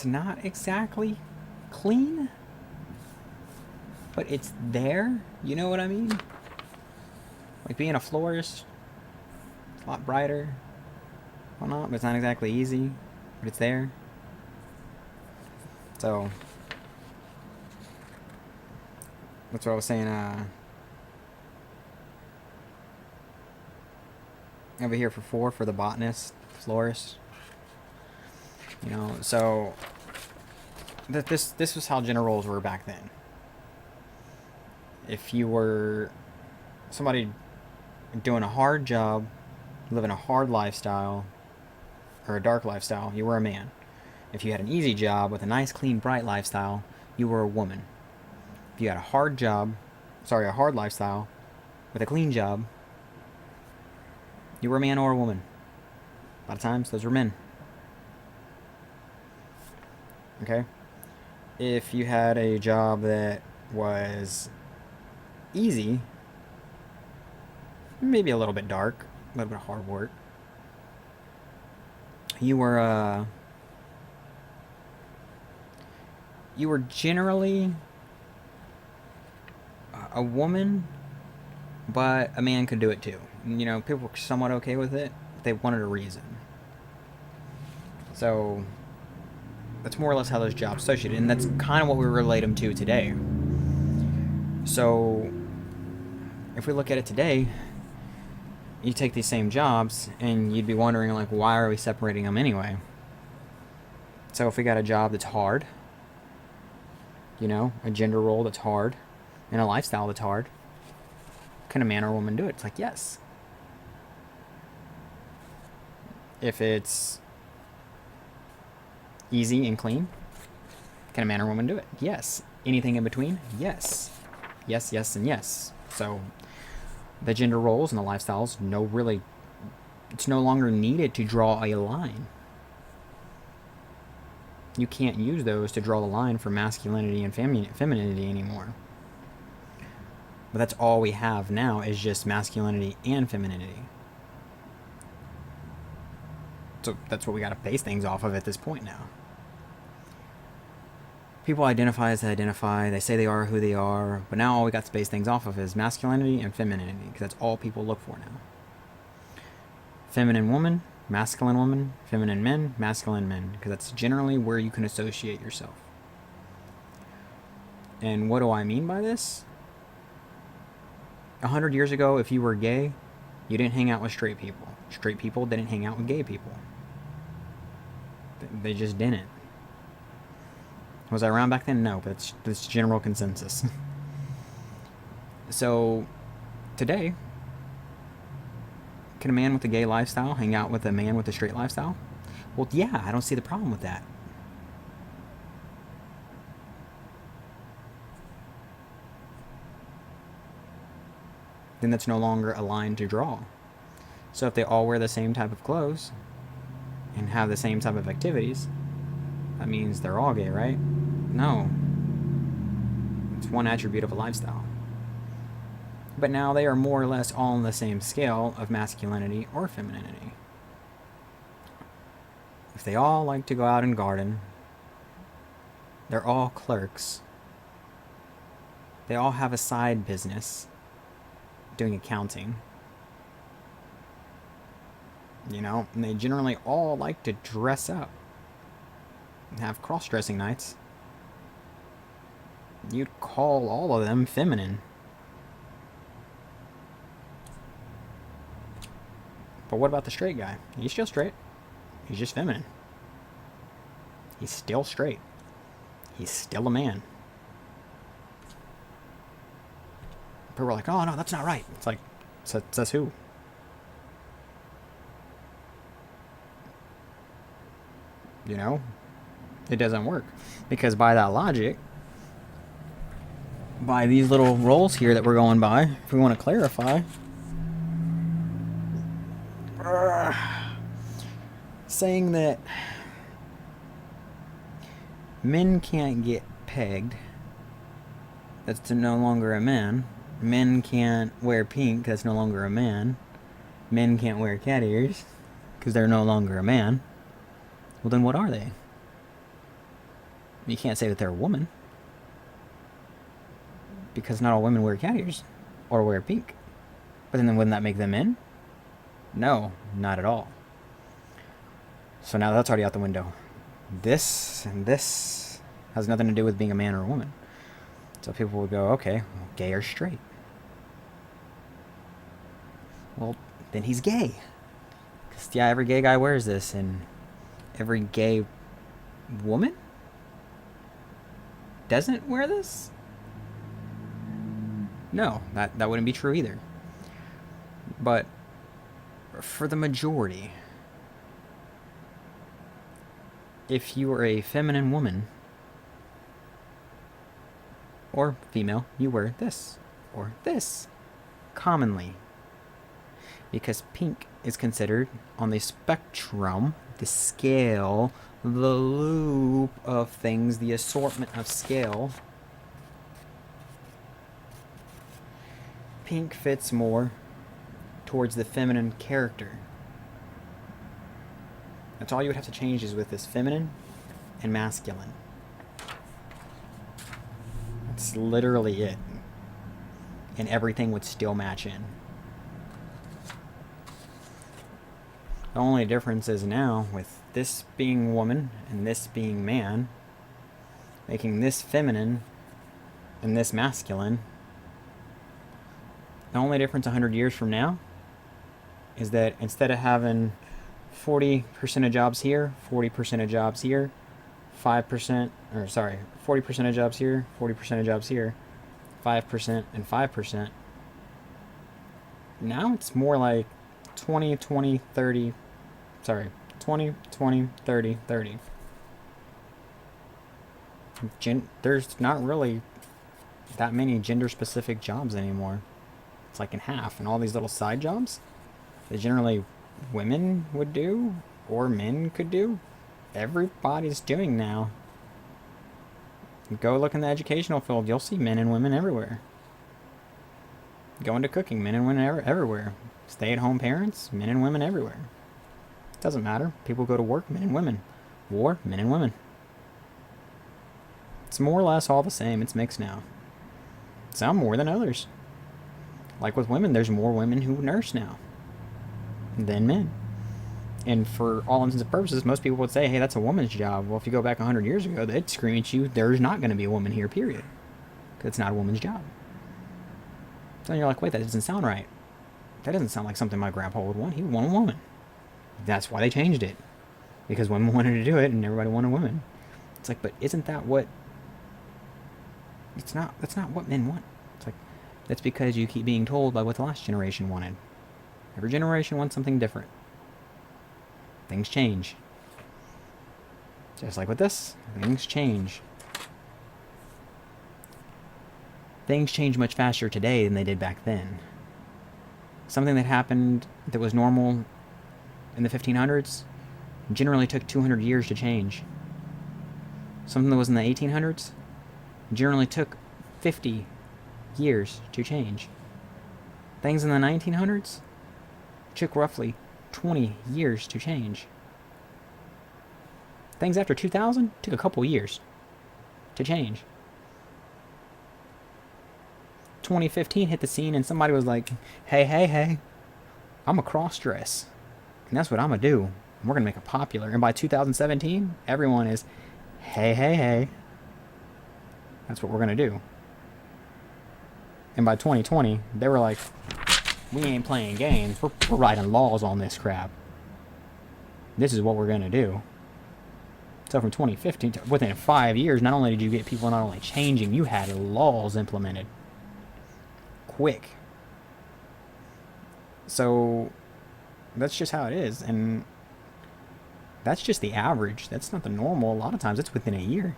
not exactly clean, but it's there. You know what I mean? Like being a florist, it's a lot brighter. Well, not, but it's not exactly easy. but it's there. So that's what I was saying. Over here for the botanist, florist. You know, so this was how gender roles were back then. If you were somebody doing a hard job, living a hard lifestyle, or a dark lifestyle, you were a man. If you had an easy job with a nice, clean, bright lifestyle, you were a woman. If you had a hard lifestyle with a clean job, you were a man or a woman. A lot of times, those were men. Okay? If you had a job that was easy, maybe a little bit dark, a little bit of hard work, you were generally a woman, but a man could do it too. You know, people were somewhat okay with it. They wanted a reason. So that's more or less how those jobs associated, and that's kind of what we relate them to today. So if we look at it today, you take these same jobs, and you'd be wondering, like, why are we separating them anyway? So if we got a job that's hard, you know, a gender role that's hard, and a lifestyle that's hard, can a man or woman do it? It's like, yes. If it's easy and clean, can a man or woman do it? Yes. Anything in between? Yes. Yes, yes, and yes. So the gender roles and the lifestyles, it's no longer needed to draw a line. You can't use those to draw the line for masculinity and femininity anymore. But that's all we have now is just masculinity and femininity. So that's what we got to base things off of at this point now. People identify as they identify. They say they are who they are. But now all we got to base things off of is masculinity and femininity, because that's all people look for now. Feminine woman, feminine men, masculine men, because that's generally where you can associate yourself. And what do I mean by this? 100 years ago, if you were gay, you didn't hang out with straight people. Straight people didn't hang out with gay people. They just didn't. Was I around back then? No, but it's general consensus. So, today, can a man with a gay lifestyle hang out with a man with a straight lifestyle? Well, yeah, I don't see the problem with that. Then that's no longer a line to draw. So if they all wear the same type of clothes and have the same type of activities, that means they're all gay, right? No. It's one attribute of a lifestyle. But now they are more or less all on the same scale of masculinity or femininity. If they all like to go out and garden, they're all clerks. They all have a side business doing accounting. You know, and they generally all like to dress up and have cross-dressing nights. You'd call all of them feminine. But what about the straight guy? He's still straight. He's just feminine. He's still straight. He's still a man. People are like, oh no, that's not right. It's like, says who? You know? It doesn't work. Because by that logic, by these little roles here that we're going by, if we want to clarify, saying that men can't get pegged, that's no longer a man. Men can't wear pink, that's no longer a man. Men can't wear cat ears, because they're no longer a man. Well, then what are they? You can't say that they're a woman, because not all women wear cat ears or wear pink. But then wouldn't that make them men? No, not at all. So now that's already out the window. This and this has nothing to do with being a man or a woman. So people would go, okay, well, gay or straight? Well, then he's gay. Because, yeah, every gay guy wears this, and every gay woman doesn't wear this? No, that wouldn't be true either. But for the majority, if you are a feminine woman or female, you wear this or this commonly. Because pink is considered on the spectrum, the scale, the loop of things, the assortment of scale. Pink fits more towards the feminine character. That's all you would have to change is with this feminine and masculine. That's literally it. And everything would still match in. The only difference is now, with this being woman and this being man, making this feminine and this masculine, the only difference 100 years from now is that instead of having 40% of jobs here, 40% of jobs here, 40% of jobs here, 40% of jobs here, 5% and 5%, now it's more like 20, 20, 30, 20, 20, 30, 30. There's not really that many gender-specific jobs anymore. It's like in half. And all these little side jobs that generally women would do or men could do, everybody's doing now. Go look in the educational field. You'll see men and women everywhere. Go into cooking, men and women everywhere. Stay-at-home parents, men and women everywhere. Doesn't matter. People go to work, men and women. War, men and women. It's more or less all the same. It's mixed now. Some more than others. Like with women, there's more women who nurse now than men. And for all intents and purposes, most people would say, hey, that's a woman's job. Well, if you go back 100 years ago, they'd scream at you, there's not going to be a woman here, period. Because it's not a woman's job. So then you're like, wait, that doesn't sound right. That doesn't sound like something my grandpa would want. He would want a woman. That's why they changed it. Because women wanted to do it and everybody wanted women. It's like, but isn't that what... That's not what men want. It's like, that's because you keep being told by what the last generation wanted. Every generation wants something different. Things change. Just like with this, things change. Things change much faster today than they did back then. Something that happened that was normal in the 1500s generally took 200 years to change. Something that was in the 1800s generally took 50 years to change. Things in the 1900s took roughly 20 years to change. Things after 2000 took a couple years to change. 2015 hit the scene and somebody was like, hey, I'm a cross-dress. And that's what I'm going to do. And we're going to make it popular. And by 2017, everyone is, hey. That's what we're going to do. And by 2020, they were like, we ain't playing games. We're writing laws on this crap. This is what we're going to do. So from 2015, within 5 years, not only did you get people not only changing, you had laws implemented. Quick. So that's just how it is. And that's just the average. That's not the normal. A lot of times it's within a year.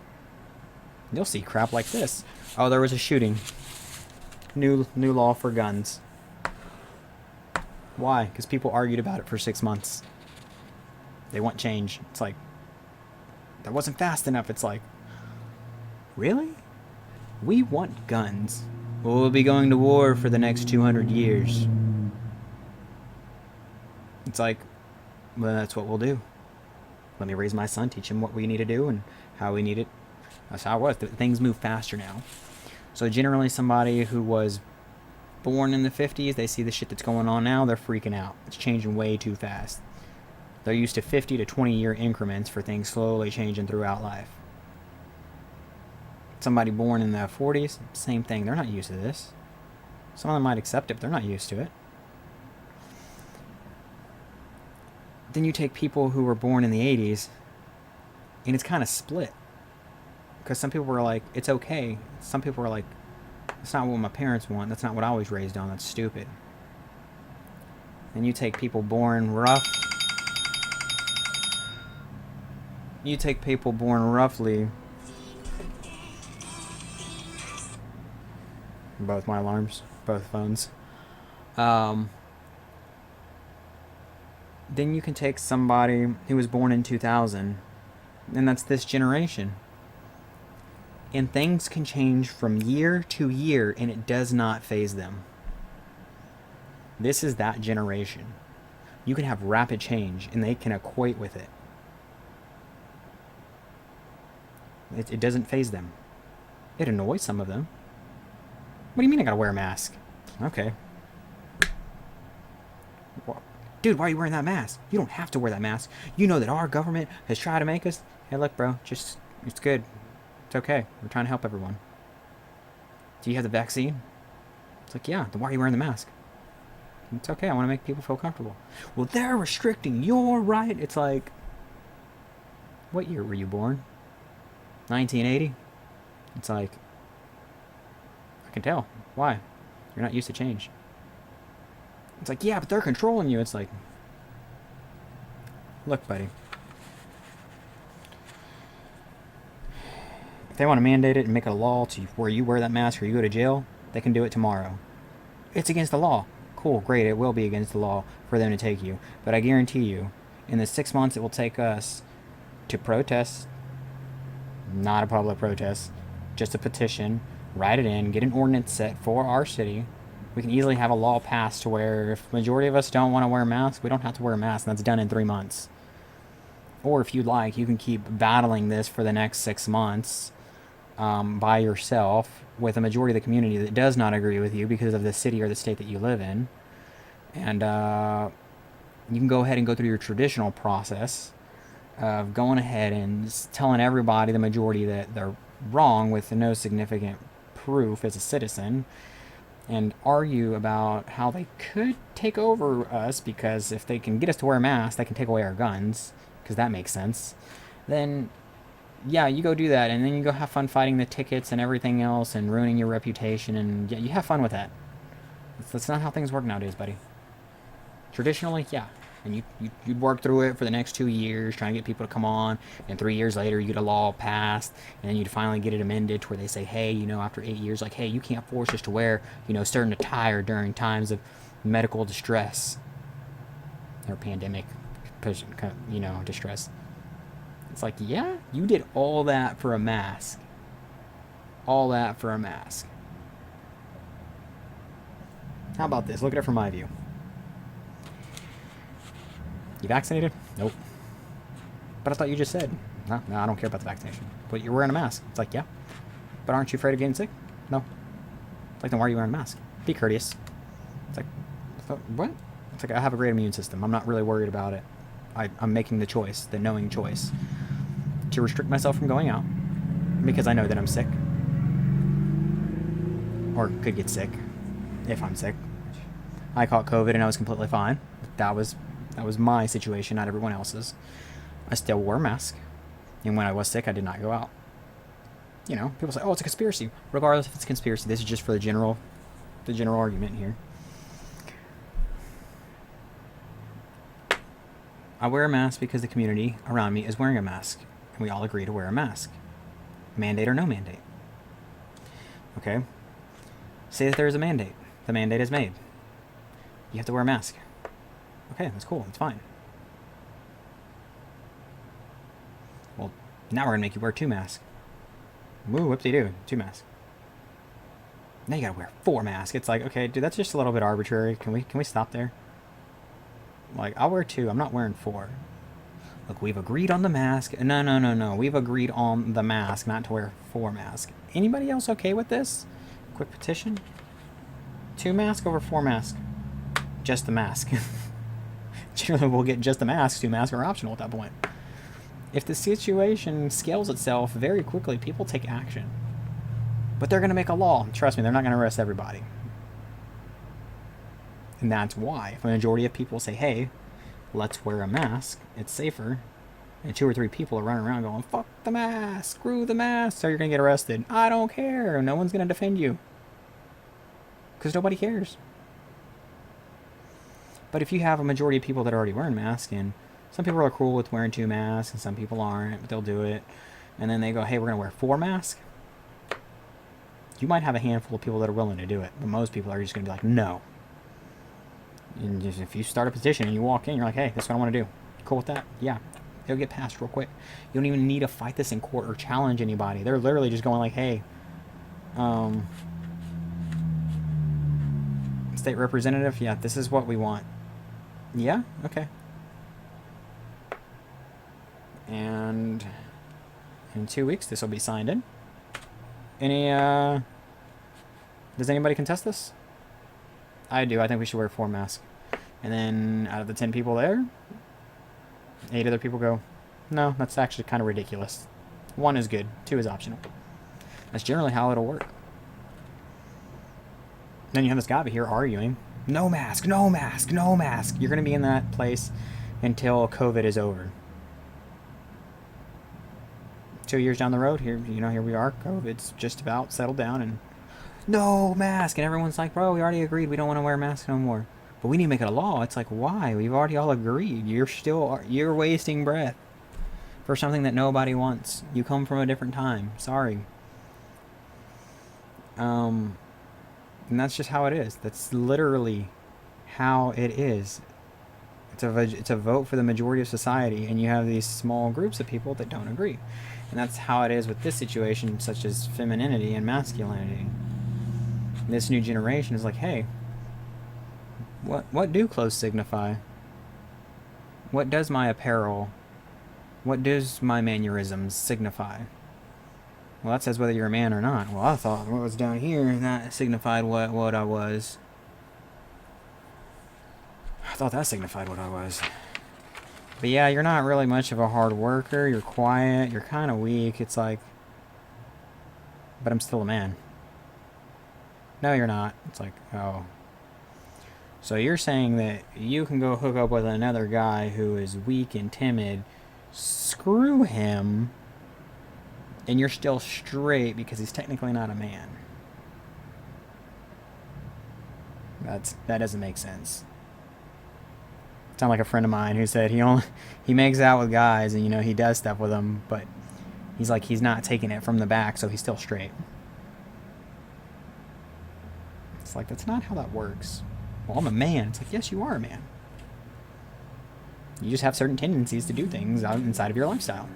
You'll see crap like this. Oh, there was a shooting. New law for guns. Why? Because people argued about it for 6 months. They want change. It's like, that wasn't fast enough. It's like, really? We want guns. Well, we'll be going to war for the next 200 years. It's like, well, that's what we'll do. Let me raise my son, teach him what we need to do and how we need it. That's how it was. Things move faster now. So generally somebody who was born in the 50s, they see the shit that's going on now, they're freaking out. It's changing way too fast. They're used to 50 to 20 year increments for things slowly changing throughout life. Somebody born in the 40s, same thing. They're not used to this. Some of them might accept it, but they're not used to it. Then you take people who were born in the 80s, and it's kind of split. Because some people were like, it's okay. Some people were like, that's not what my parents want. That's not what I was raised on. That's stupid. And you take people born rough. You take people born roughly. Both my alarms, both phones. Then you can take somebody who was born in 2000, and that's this generation. And things can change from year to year, and it does not faze them. This is that generation. You can have rapid change, and they can equate with it. It doesn't faze them. It annoys some of them. What do you mean I gotta wear a mask? Okay. Dude, why are you wearing that mask? You don't have to wear that mask. You know that our government has tried to make us... Hey, look, bro. It's good. It's okay. We're trying to help everyone. Do you have the vaccine? It's like, yeah. Then why are you wearing the mask? It's okay. I want to make people feel comfortable. Well, they're restricting your right. It's like... What year were you born? 1980? It's like... I can tell. Why? You're not used to change. It's like, yeah, but they're controlling you. It's like... Look, buddy. If they want to mandate it and make it a law to where you wear that mask or you go to jail, they can do it tomorrow. It's against the law. Cool, great, it will be against the law for them to take you. But I guarantee you, in the 6 months it will take us to protest, not a public protest, just a petition, write it in, get an ordinance set for our city. We can easily have a law passed to where if the majority of us don't want to wear masks, we don't have to wear a mask, and that's done in 3 months. Or if you'd like, you can keep battling this for the next 6 months by yourself with a majority of the community that does not agree with you because of the city or the state that you live in. And you can go ahead and go through your traditional process of going ahead and telling everybody, the majority, that they're wrong with no significant proof as a citizen, and argue about how they could take over us, because if they can get us to wear masks, they can take away our guns, because that makes sense. Then yeah, you go do that, and then you go have fun fighting the tickets and everything else and ruining your reputation, and yeah, you have fun with that. That's not how things work nowadays, buddy. Traditionally, yeah. And you'd work through it for the next 2 years, trying to get people to come on, and 3 years later you get a law passed, and then you'd finally get it amended to where they say, hey, you know, after 8 years, like, hey, you can't force us to wear, you know, certain attire during times of medical distress or pandemic, you know, distress. It's like, yeah, you did all that for a mask. All that for a mask. How about this? Look at it from my view. You vaccinated? Nope. But I thought you just said, no, I don't care about the vaccination. But you're wearing a mask. It's like, yeah. But aren't you afraid of getting sick? No. It's like, then why are you wearing a mask? Be courteous. It's like, what? It's like, I have a great immune system. I'm not really worried about it. I'm making the choice, the knowing choice, to restrict myself from going out because I know that I'm sick or could get sick if I'm sick. I caught COVID and I was completely fine. That was my situation, not everyone else's. I still wore a mask, and when I was sick, I did not go out. You know, people say, "Oh, it's a conspiracy." Regardless if it's a conspiracy, this is just for the general argument here. I wear a mask because the community around me is wearing a mask, and we all agree to wear a mask. Mandate or no mandate. Okay? Say that there is a mandate. The mandate is made. You have to wear a mask. Okay, that's cool. That's fine. Well, now we're going to make you wear 2 masks. Woo, whoop-de-doo. 2 masks. Now you got to wear 4 masks. It's like, okay, dude, that's just a little bit arbitrary. Can we stop there? Like, I'll wear 2. I'm not wearing 4. Look, we've agreed on the mask. No. We've agreed on the mask, not to wear 4 masks. Anybody else okay with this? Quick petition. 2 masks over 4 masks. Just the mask. Generally, we'll get just the masks. 2 masks are optional at that point. If the situation scales itself very quickly, people take action. But they're going to make a law. Trust me, they're not going to arrest everybody. And that's why. If a majority of people say, hey, let's wear a mask, it's safer, and 2 or 3 people are running around going, fuck the mask, screw the mask, so you're going to get arrested. I don't care. No one's going to defend you. Because nobody cares. But if you have a majority of people that are already wearing masks, and some people are cool with wearing 2 masks, and some people aren't, but they'll do it, and then they go, hey, we're going to wear 4 masks, you might have a handful of people that are willing to do it, but most people are just going to be like, no. And just, if you start a petition and you walk in, you're like, hey, that's what I want to do. Cool with that? Yeah. It'll get passed real quick. You don't even need to fight this in court or challenge anybody. They're literally just going like, hey, state representative, yeah, this is what we want. Yeah? Okay. And in 2 weeks, this will be signed in. Does anybody contest this? I do. I think we should wear 4 masks. And then out of the 10 people there, 8 other people go, no, that's actually kind of ridiculous. 1 is good. 2 is optional. That's generally how it'll work. Then you have this guy over here arguing, no mask, no mask, no mask. You're going to be in that place until COVID is over. 2 years down the road, here we are. COVID's just about settled down, and no mask. And everyone's like, bro, we already agreed we don't want to wear masks no more. But we need to make it a law. It's like, why? We've already all agreed. You're wasting breath for something that nobody wants. You come from a different time. Sorry. And that's just how it is. That's literally how it is. It's a vote for the majority of society, and you have these small groups of people that don't agree. And that's how it is with this situation, such as femininity and masculinity. This new generation is like, hey, what do clothes signify? What does my apparel, what does my mannerisms signify? Well, that says whether you're a man or not. Well, I thought what was down here, that signified what I was. I thought that signified what I was. But yeah, you're not really much of a hard worker. You're quiet. You're kind of weak. It's like, but I'm still a man. No, you're not. It's like, oh. So you're saying that you can go hook up with another guy who is weak and timid, screw him, and you're still straight because he's technically not a man. That doesn't make sense. Sound like a friend of mine who said he makes out with guys and he does stuff with them, but he's like he's not taking it from the back, so he's still straight. It's like that's not how that works. Well, I'm a man. It's like, yes, you are a man. You just have certain tendencies to do things out inside of your lifestyle.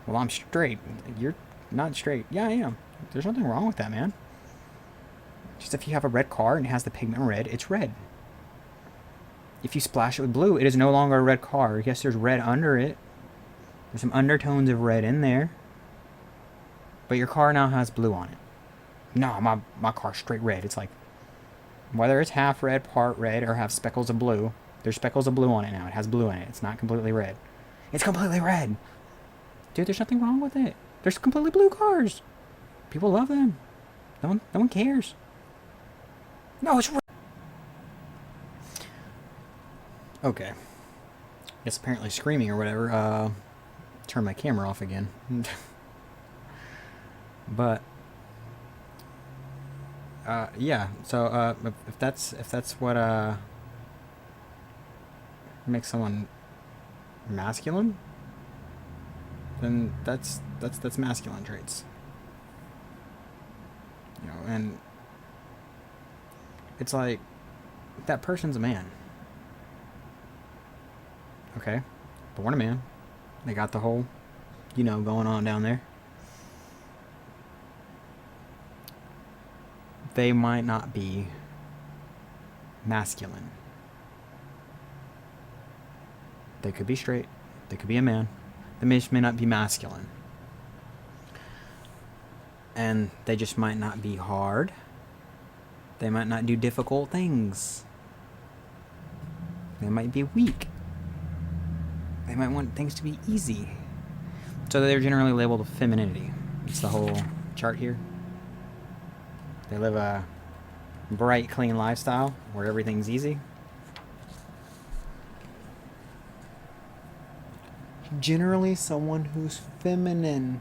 Well, I'm straight. You're not straight. Yeah, I am. There's nothing wrong with that, man. Just if you have a red car and it has the pigment red, it's red. If you splash it with blue, it is no longer a red car. Yes, there's red under it. There's some undertones of red in there. But your car now has blue on it. No, my car's straight red. It's like, whether it's half red, part red, or have speckles of blue, there's speckles of blue on it now. It has blue in it. It's not completely red. It's completely red. Dude, there's nothing wrong with it. There's completely blue cars. People love them. No one cares. No, it's red. Okay. Guess apparently screaming or whatever. Turn my camera off again. But yeah. So if that's what makes someone masculine, then that's masculine traits. And it's like that person's a man. Okay, born a man. They got the whole, going on down there. They might not be masculine. They could be straight. They could be a man. They just may not be masculine. And they just might not be hard. They might not do difficult things. They might be weak. They might want things to be easy. So they're generally labeled with femininity. It's the whole chart here. They live a bright, clean lifestyle where everything's easy. Generally someone who's feminine.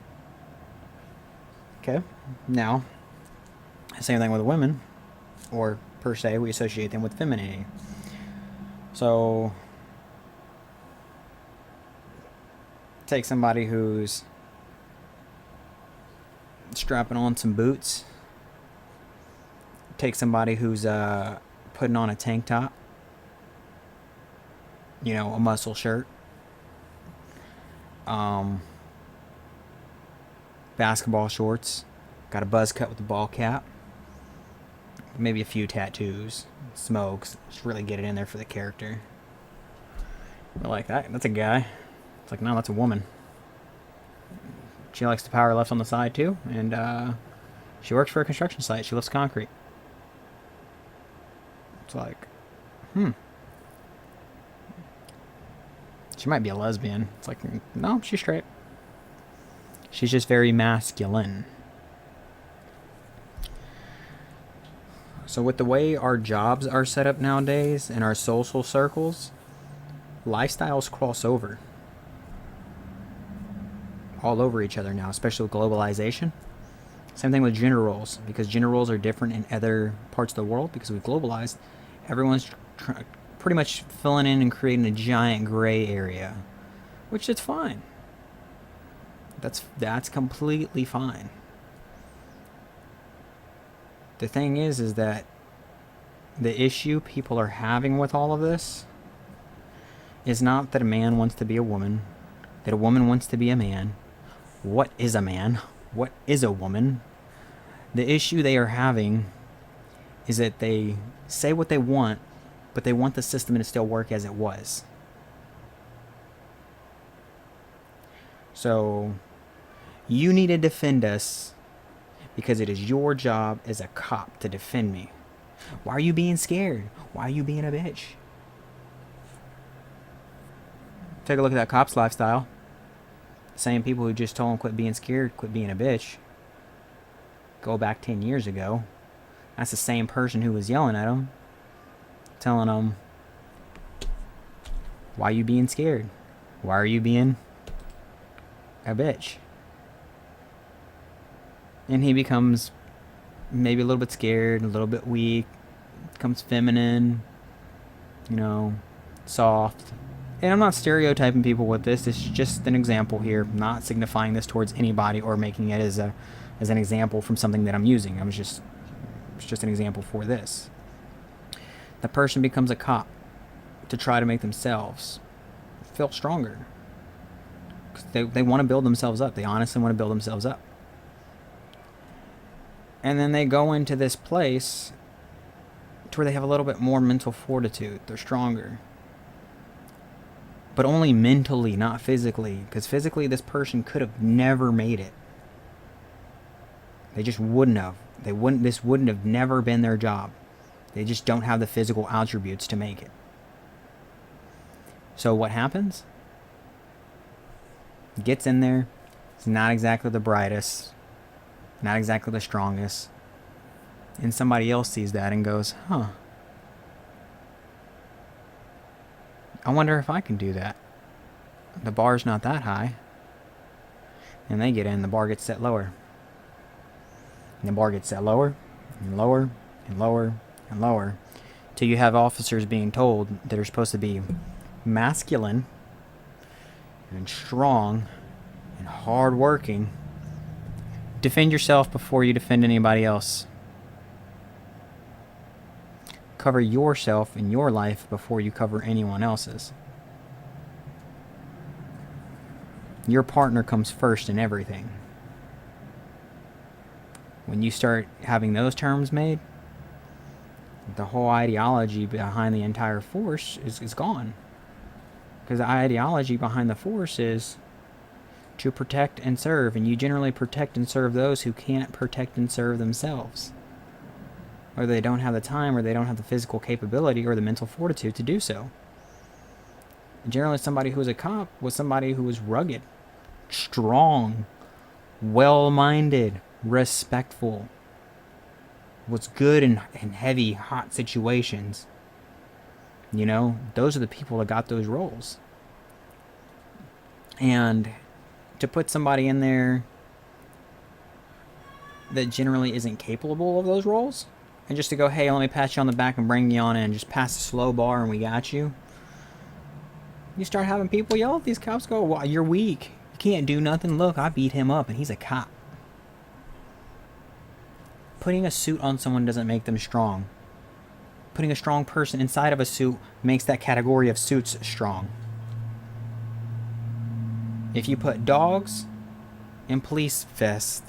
Okay. Now, same thing with women, or per se, we associate them with femininity. So, take somebody who's strapping on some boots. Take somebody who's putting on a tank top. You know, a muscle shirt. Basketball shorts. Got a buzz cut with a ball cap. Maybe a few tattoos. Smokes. Just really get it in there for the character. But like that, that's a guy. It's like, no, that's a woman. She likes to power lifts on the side too, and she works for a construction site. She lifts concrete. It's like, she might be a lesbian. It's like, no, she's straight. She's just very masculine. So with the way our jobs are set up nowadays and our social circles, lifestyles cross over. All over each other now, especially with globalization. Same thing with gender roles, because gender roles are different in other parts of the world because we've globalized. Everyone's pretty much filling in and creating a giant gray area, which is fine. That's completely fine. The thing is that the issue people are having with all of this is not that a man wants to be a woman, that a woman wants to be a man. What is a man? What is a woman? The issue they are having is that they say what they want, but they want the system to still work as it was. So, you need to defend us because it is your job as a cop to defend me. Why are you being scared? Why are you being a bitch? Take a look at that cop's lifestyle. The same people who just told him quit being scared, quit being a bitch. Go back 10 years ago. That's the same person who was yelling at him. Telling him, why are you being scared? Why are you being a bitch? And he becomes maybe a little bit scared, a little bit weak, becomes feminine, soft. And I'm not stereotyping people with this. It's just an example here, not signifying this towards anybody or making it as an example from something that I'm using. It's just an example for this. The person becomes a cop to try to make themselves feel stronger. 'Cause they want to build themselves up. They honestly want to build themselves up. And then they go into this place to where they have a little bit more mental fortitude. They're stronger. But only mentally, not physically. Because physically, this person could have never made it. They just wouldn't have. This wouldn't have never been their job. They just don't have the physical attributes to make it. So what happens? Gets in there. It's not exactly the brightest. Not exactly the strongest. And somebody else sees that and goes, huh. I wonder if I can do that. The bar's not that high. And they get in, the bar gets set lower. And the bar gets set lower, and lower, and lower, and lower. Till you have officers being told that are supposed to be masculine, and strong, and hardworking. Defend yourself before you defend anybody else. Cover yourself in your life before you cover anyone else's. Your partner comes first in everything. When you start having those terms made, the whole ideology behind the entire force is gone. Because the ideology behind the force is to protect and serve, and you generally protect and serve those who can't protect and serve themselves. Or they don't have the time, or they don't have the physical capability or the mental fortitude to do so. Generally, somebody who was a cop was somebody who was rugged, strong, well-minded, respectful, was good in heavy, hot situations. You know, those are the people that got those roles. And to put somebody in there that generally isn't capable of those roles, and just to go, hey, let me pat you on the back and bring you on in, just pass the slow bar and we got you. You start having people yell at these cops, go, well, you're weak. You can't do nothing. Look, I beat him up and he's a cop. Putting a suit on someone doesn't make them strong. Putting a strong person inside of a suit makes that category of suits strong. If you put dogs in police vests,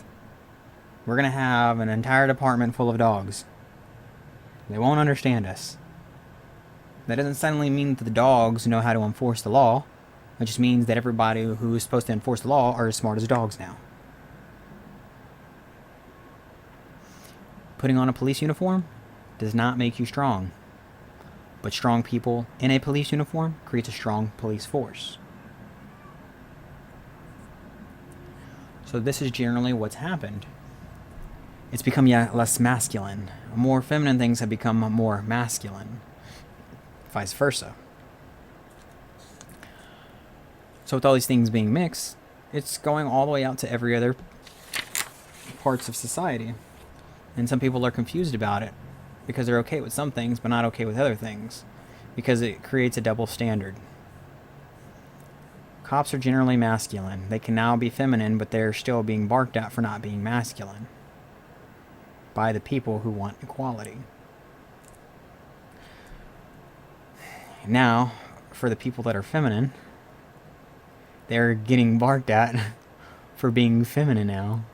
we're going to have an entire department full of dogs. They won't understand us. That doesn't suddenly mean that the dogs know how to enforce the law. It just means that everybody who is supposed to enforce the law are as smart as dogs now. Putting on a police uniform does not make you strong. But strong people in a police uniform creates a strong police force. So this is generally what's happened. It's become less masculine. More feminine things have become more masculine. Vice versa. So with all these things being mixed, it's going all the way out to every other parts of society. And some people are confused about it because they're okay with some things but not okay with other things, because it creates a double standard. Cops are generally masculine. They can now be feminine, but they're still being barked at for not being masculine by the people who want equality. Now, for the people that are feminine, they're getting barked at for being feminine now.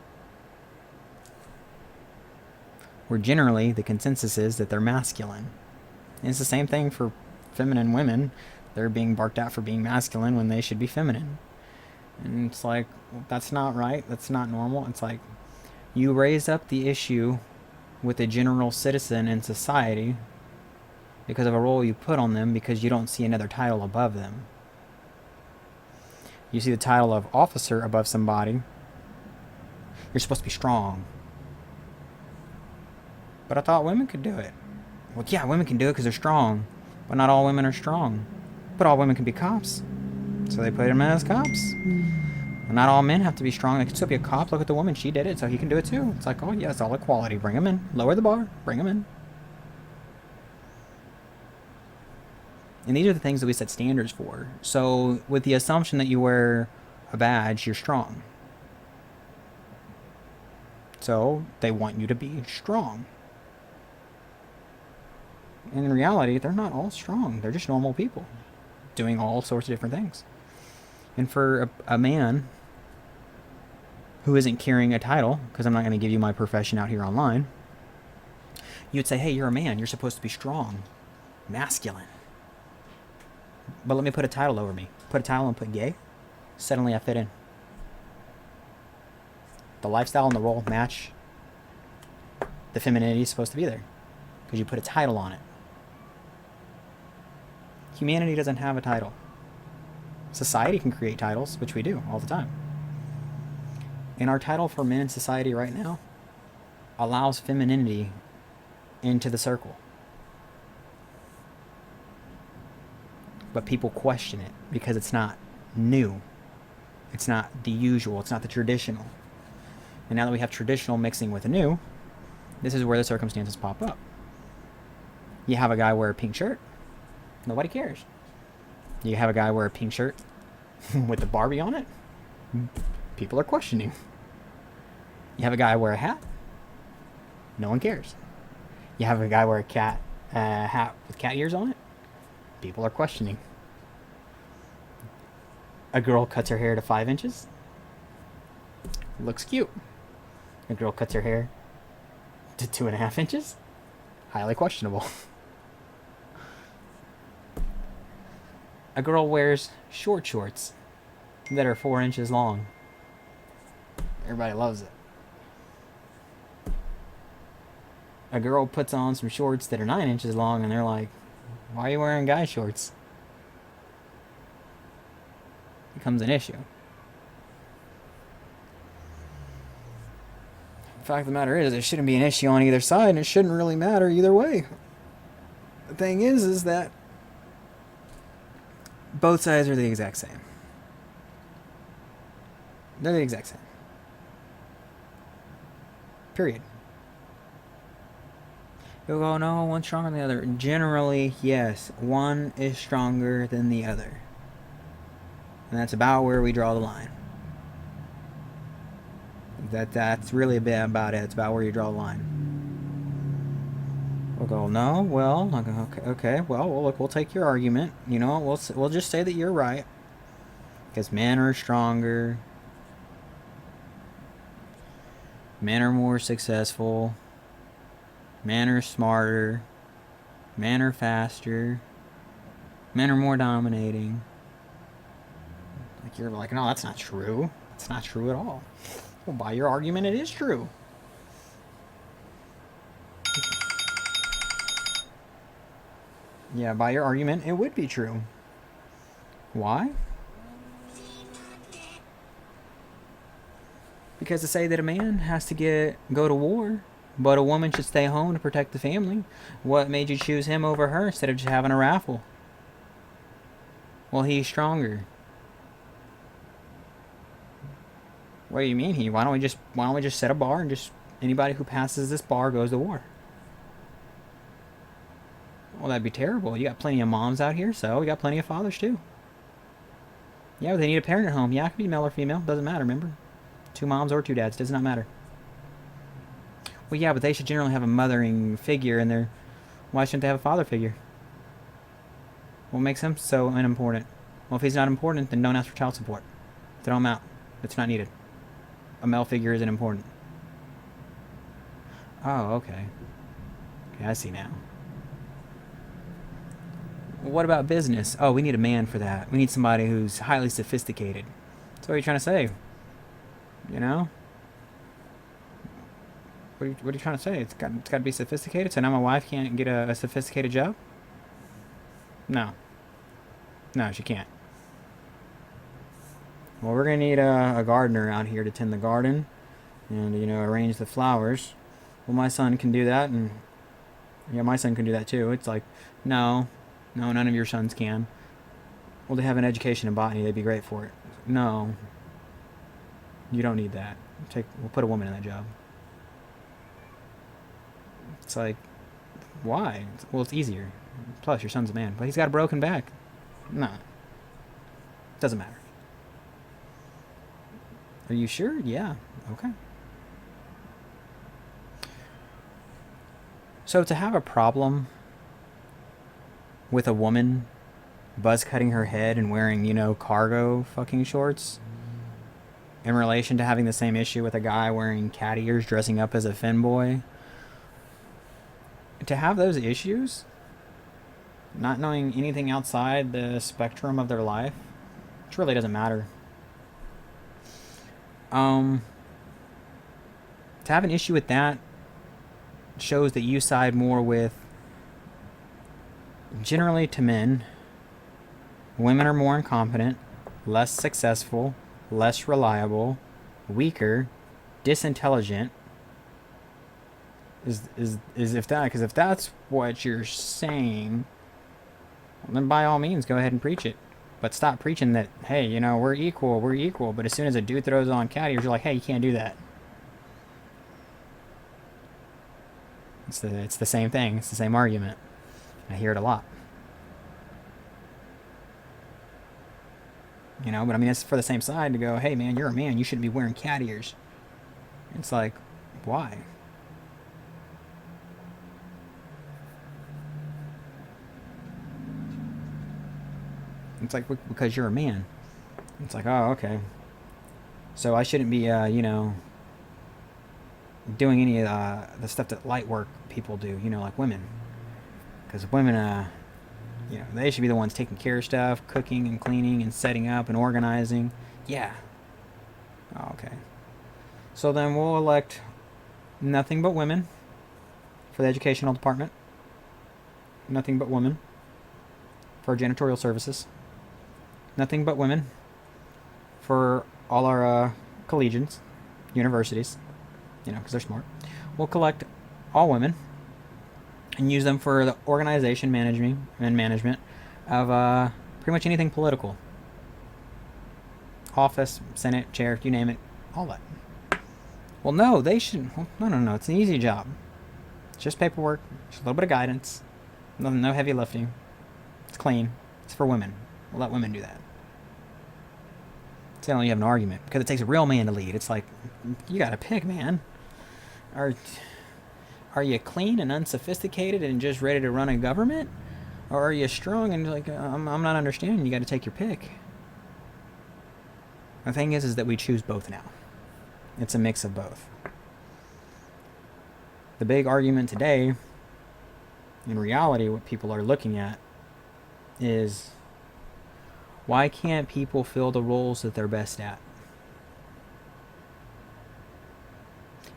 Where generally the consensus is that they're masculine. And it's the same thing for feminine women. They're being barked at for being masculine when they should be feminine. And it's like, well, that's not right. That's not normal. It's like, you raise up the issue with a general citizen in society because of a role you put on them because you don't see another title above them. You see the title of officer above somebody. You're supposed to be strong. But I thought women could do it. Well, yeah, women can do it because they're strong. But not all women are strong. But all women can be cops. So they put them as cops. And not all men have to be strong. They can still be a cop. Look at the woman. She did it, so he can do it too. It's like, oh, yeah, it's all equality. Bring them in. Lower the bar. Bring them in. And these are the things that we set standards for. So with the assumption that you wear a badge, you're strong. So they want you to be strong. And in reality, they're not all strong. They're just normal people doing all sorts of different things. And for a man who isn't carrying a title, because I'm not going to give you my profession out here online, you'd say, hey, you're a man. You're supposed to be strong, masculine. But let me put a title over me. Put a title and put gay. Suddenly I fit in. The lifestyle and the role match. The femininity is supposed to be there because you put a title on it. Humanity doesn't have a title. Society can create titles, which we do all the time. And our title for men in society right now allows femininity into the circle. But people question it because it's not new. It's not the usual. It's not the traditional. And now that we have traditional mixing with the new, this is where the circumstances pop up. You have a guy wear a pink shirt. Nobody cares. You have a guy wear a pink shirt with the Barbie on it. People are questioning. You have a guy wear a hat. No one cares. You have a guy wear a hat with cat ears on it. People are questioning. A girl cuts her hair to 5 inches. Looks cute. A girl cuts her hair to 2.5 inches. Highly questionable. A girl wears short shorts that are 4 inches long. Everybody loves it. A girl puts on some shorts that are 9 inches long and they're like, why are you wearing guy shorts? becomes an issue. The fact of the matter is, it shouldn't be an issue on either side, and it shouldn't really matter either way. The thing is that both sides are the exact same. They're the exact same. Period. You'll go, no, one's stronger than the other. Generally, yes, one is stronger than the other. And that's about where we draw the line. That's really a bit about it. It's about where you draw the line. We'll go, no, well, okay, well, look, we'll take your argument. You know, we'll just say that you're right. Because men are stronger. Men are more successful. Men are smarter. Men are faster. Men are more dominating. Like, you're like, no, that's not true. That's not true at all. Well, by your argument, it is true. Yeah, by your argument, it would be true. Why? Because to say that a man has to go to war, but a woman should stay home to protect the family, what made you choose him over her instead of just having a raffle? Well, he's stronger. What do you mean he? Why don't we just set a bar and just anybody who passes this bar goes to war? Well, that'd be terrible. You got plenty of moms out here, so we got plenty of fathers too. Yeah, but they need a parent at home. Yeah, it could be male or female. Doesn't matter, remember? 2 moms or 2 dads. Does not matter. Well, yeah, but they should generally have a mothering figure in there. Why shouldn't they have a father figure? What makes him so unimportant? Well, if he's not important, then don't ask for child support. Throw him out. It's not needed. A male figure isn't important. Oh, okay. Okay, I see now. Well, what about business? Oh, we need a man for that. We need somebody who's highly sophisticated. So what are you trying to say? You know? What are you trying to say? It's got to be sophisticated, so now my wife can't get a sophisticated job? No. No, she can't. Well, we're going to need a gardener out here to tend the garden and, you know, arrange the flowers. Well, my son can do that, and yeah, my son can do that too. It's like, no, none of your sons can. Well, they have an education in botany. They'd be great for it. No. You don't need that. We'll put a woman in that job. It's like, why? Well, it's easier. Plus, your son's a man. But he's got a broken back. No. Doesn't matter. Are you sure? Yeah. Okay. So to have a problem with a woman buzz cutting her head and wearing, you know, cargo fucking shorts in relation to having the same issue with a guy wearing cat ears dressing up as a femboy, to have those issues, not knowing anything outside the spectrum of their life, which really doesn't matter. To have an issue with that shows that you side more with, generally to men, women are more incompetent, less successful, less reliable, weaker, disintelligent. Is if that, because if that's what you're saying, then by all means go ahead and preach it. But stop preaching that, hey, you know, we're equal, but as soon as a dude throws on cat ears, you're like, hey, you can't do that. It's the same thing. It's the same argument. I hear it a lot. You know, but I mean, it's for the same side to go, hey, man, you're a man. You shouldn't be wearing cat ears. It's like, why? It's like, because you're a man. It's like, oh, okay. So I shouldn't be, you know, doing any of the stuff that light work people do, you know, like women. Because women, you know, they should be the ones taking care of stuff, cooking and cleaning and setting up and organizing. Yeah. Oh, okay. So then we'll elect nothing but women for the educational department. Nothing but women for janitorial services. Nothing but women for all our collegians, universities, because they're smart. We'll collect all women and use them for the organization management of pretty much anything political. Office, Senate, chair, you name it, all that. Well, no, they should. Well, no. It's an easy job. It's just paperwork, just a little bit of guidance, no heavy lifting. It's clean. It's for women. We'll let women do that. So you have an argument because it takes a real man to lead. It's like you got to pick, man. Are you clean and unsophisticated and just ready to run a government, or are you strong and like I'm not understanding? You got to take your pick. The thing is that we choose both now. It's a mix of both. The big argument today, in reality, what people are looking at is why can't people fill the roles that they're best at?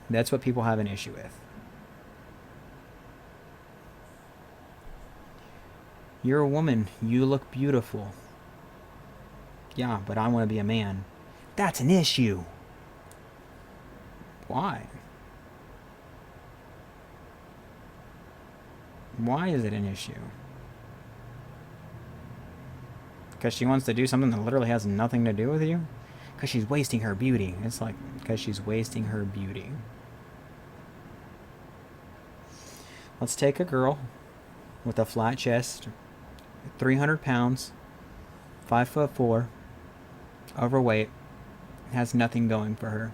That's what people have an issue with. You're a woman. You look beautiful. Yeah, but I want to be a man. That's an issue. Why? Why is it an issue? Because she wants to do something that literally has nothing to do with you? Because she's wasting her beauty. It's like, because she's wasting her beauty. Let's take a girl with a flat chest, 300 pounds, 5'4", overweight, has nothing going for her.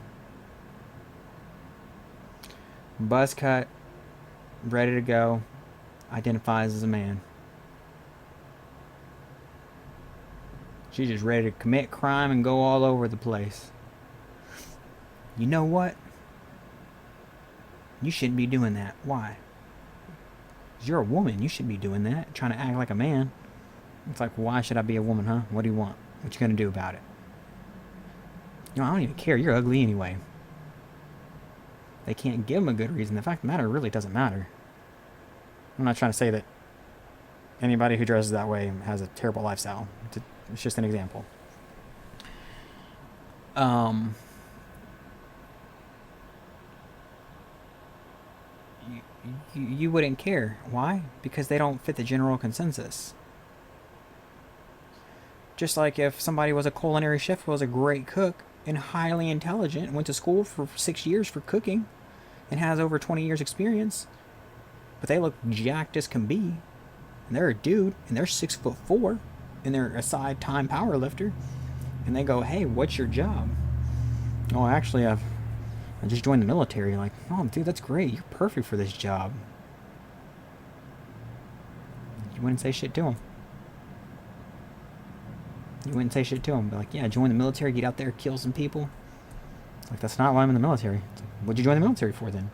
Buzz cut, ready to go, identifies as a man. She's just ready to commit crime and go all over the place. You know what? You shouldn't be doing that. Why? 'Cause you're a woman. You shouldn't be doing that. Trying to act like a man. It's like, why should I be a woman, huh? What do you want? What you gonna do about it? I don't even care. You're ugly anyway. They can't give them a good reason. The fact of the matter, really doesn't matter. I'm not trying to say that anybody who dresses that way has a terrible lifestyle. It's just an example. You wouldn't care. Why? Because they don't fit the general consensus. Just like if somebody was a culinary chef, was a great cook, and highly intelligent, went to school for 6 years for cooking, and has over 20 years experience, but they look jacked as can be, and they're a dude, and they're 6'4", and they're a side time power lifter, and they go, hey, what's your job? Oh, actually, I just joined the military. Like, oh, dude, that's great. You're perfect for this job. You wouldn't say shit to him. You wouldn't say shit to him. Be like, yeah, join the military, get out there, kill some people. Like, that's not why I'm in the military. Like, what'd you join the military for then?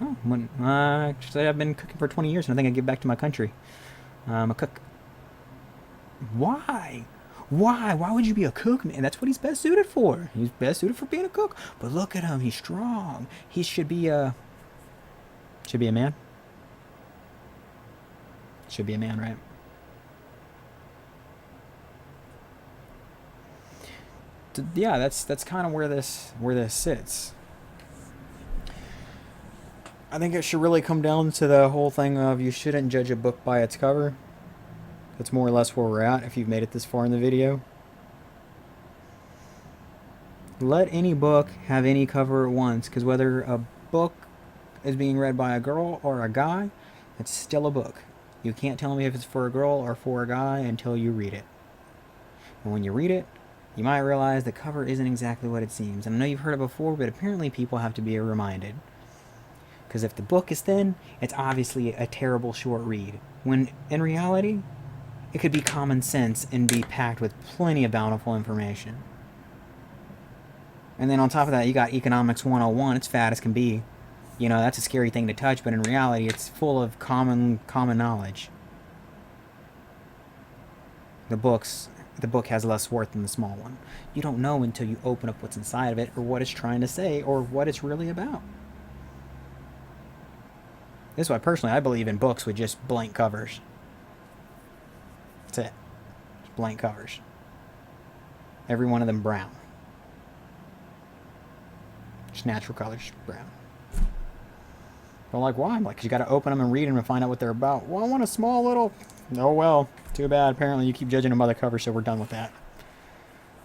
Oh, actually, I've been cooking for 20 years, and I think I give back to my country. I'm a cook. Why? Why would you be a cook, man? That's what he's best suited for. He's best suited for being a cook. But look at him. He's strong. He should be a man. Should be a man, right? Yeah, that's kind of where this sits. I think it should really come down to the whole thing of you shouldn't judge a book by its cover. That's more or less where we're at if you've made it this far in the video. Let any book have any cover it wants, because whether a book is being read by a girl or a guy, it's still a book. You can't tell me if it's for a girl or for a guy until you read it. And when you read it, you might realize the cover isn't exactly what it seems. And I know you've heard it before, but apparently people have to be reminded. Because if the book is thin, it's obviously a terrible short read. When in reality, it could be common sense and be packed with plenty of bountiful information. And then on top of that, you got Economics 101. It's fat as can be. You know, that's a scary thing to touch, but in reality, it's full of common knowledge. The book has less worth than the small one. You don't know until you open up what's inside of it, or what it's trying to say, or what it's really about. This is why, personally, I believe in books with just blank covers. That's it. Just blank covers. Every one of them brown. Just natural colors, brown. But like, why? I'm like, 'cause you got to open them and read them and find out what they're about. Well, I want a small little... Oh, well, too bad. Apparently you keep judging them by the cover, so we're done with that.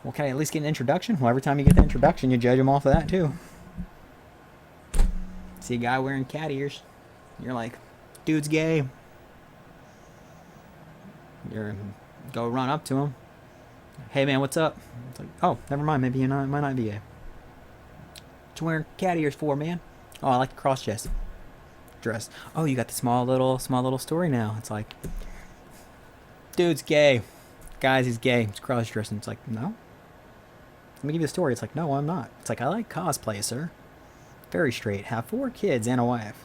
Well, can I at least get an introduction? Well, every time you get the introduction, you judge them off of that, too. See a guy wearing cat ears. You're like, dude's gay. You're go run up to him. Hey, man, what's up? It's like, oh, never mind. Maybe you might not be gay. What you wearing cat ears for, man? Oh, I like the cross dress. Oh, you got the small little story now. It's like, dude's gay. Guys, he's gay. He's cross dressing. It's like, no. Let me give you the story. It's like, no, I'm not. It's like, I like cosplay, sir. Very straight. Have 4 kids and a wife.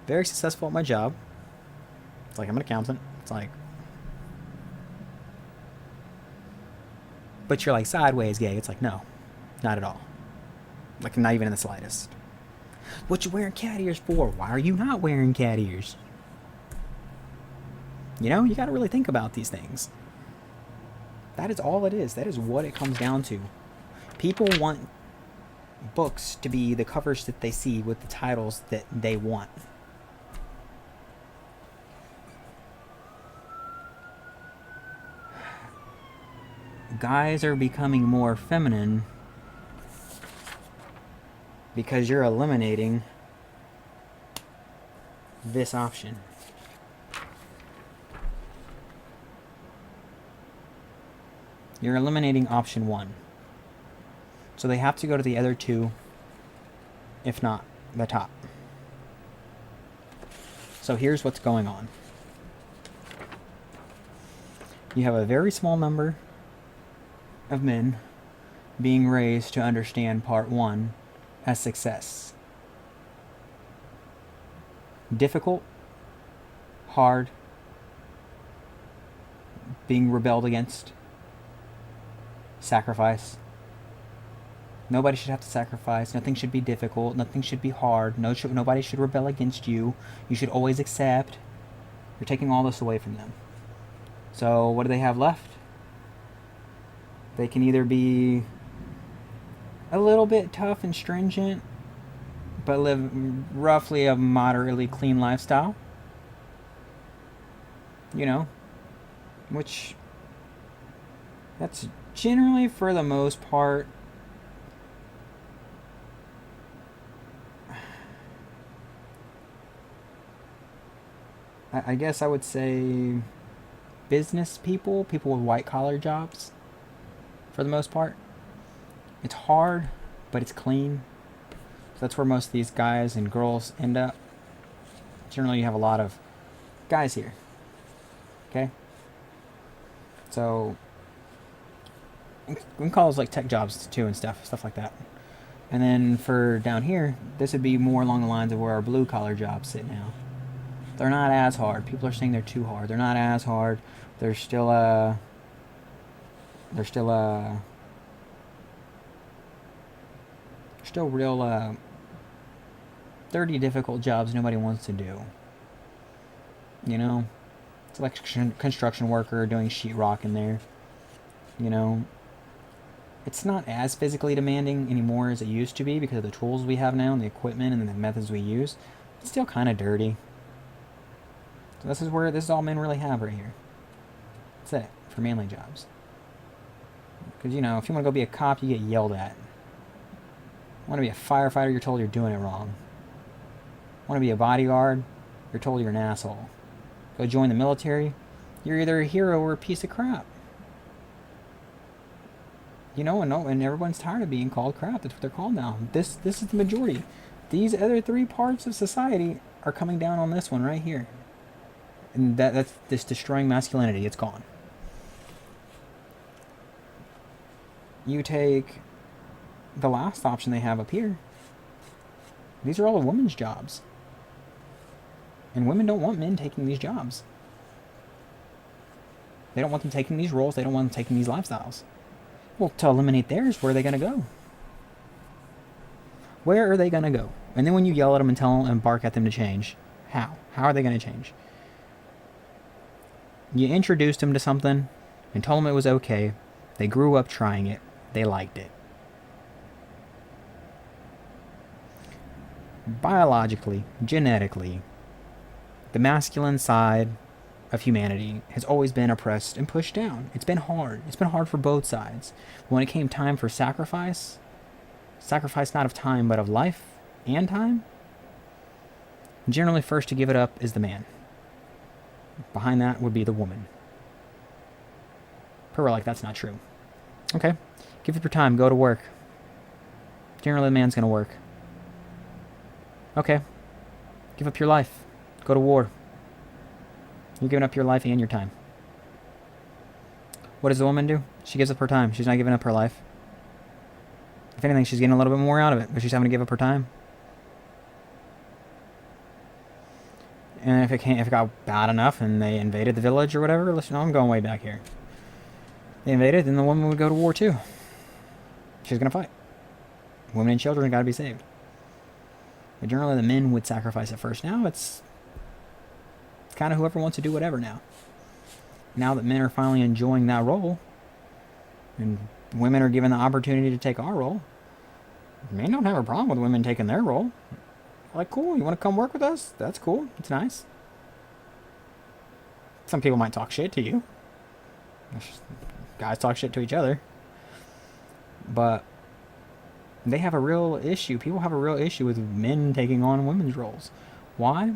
Very successful at my job. It's like, I'm an accountant. It's like, but you're like sideways gay. It's like, no, not at all. Like, not even in the slightest. What you wearing cat ears for? Why are you not wearing cat ears? You know, you got to really think about these things. That is all it is. That is what it comes down to. People want books to be the covers that they see with the titles that they want. Guys are becoming more feminine because you're eliminating this option. You're eliminating option 1. So they have to go to the other 2, if not the top. So here's what's going on. You have a very small number of men being raised to understand part 1 as success. Difficult, hard, being rebelled against, sacrifice. Nobody should have to sacrifice. Nothing should be difficult. Nothing should be hard. Nobody should rebel against you. You should always accept. You're taking all this away from them. So what do they have left? They can either be a little bit tough and stringent, but live roughly a moderately clean lifestyle. You know, which that's generally, for the most part, I guess I would say business people with white collar jobs, for the most part. It's hard, but it's clean. So that's where most of these guys and girls end up. Generally, you have a lot of guys here. Okay? So we can call those like tech jobs too and stuff like that. And then for down here, this would be more along the lines of where our blue collar jobs sit now. They're not as hard. People are saying they're too hard. They're not as hard. They're still real dirty, difficult jobs nobody wants to do. You know? It's like construction worker doing sheetrock in there. You know? It's not as physically demanding anymore as it used to be because of the tools we have now and the equipment and the methods we use. It's still kind of dirty. So this is all men really have right here. That's it for manly jobs. Because, you know, if you want to go be a cop, you get yelled at. Want to be a firefighter, you're told you're doing it wrong. Want to be a bodyguard, you're told you're an asshole. Go join the military, you're either a hero or a piece of crap. You know, and everyone's tired of being called crap. That's what they're called now. This is the majority. These other 3 parts of society are coming down on this one right here. And that's this destroying masculinity. It's gone. You take the last option they have up here. These are all a woman's jobs. And women don't want men taking these jobs. They don't want them taking these roles. They don't want them taking these lifestyles. Well, to eliminate theirs, where are they going to go? Where are they going to go? And then when you yell at them and tell them and bark at them to change, how? How are they going to change? You introduced them to something and told them it was okay. They grew up trying it. They liked it. Biologically, genetically, the masculine side of humanity has always been oppressed and pushed down. It's been hard. It's been hard for both sides. When it came time for sacrifice not of time but of life and time, generally first to give it up is the man. Behind that would be the woman. But we're like, that's not true. Okay, give up your time, go to work. Generally the man's gonna work. Okay, give up your life, go to war. You're giving up your life and your time. What does the woman do? She gives up her time. She's not giving up her life. If anything, she's getting a little bit more out of it, but she's having to give up her time. And if it got bad enough and they invaded the village or whatever, listen, I'm going way back here. They invaded, then the woman would go to war too. She's gonna fight. Women and children gotta be saved. But generally the men would sacrifice it first. Now it's kind of whoever wants to do whatever now. Now that men are finally enjoying that role, and women are given the opportunity to take our role, men don't have a problem with women taking their role. Like, cool, you want to come work with us? That's cool. It's nice. Some people might talk shit to you. Guys talk shit to each other. But they have a real issue. People have a real issue with men taking on women's roles. Why?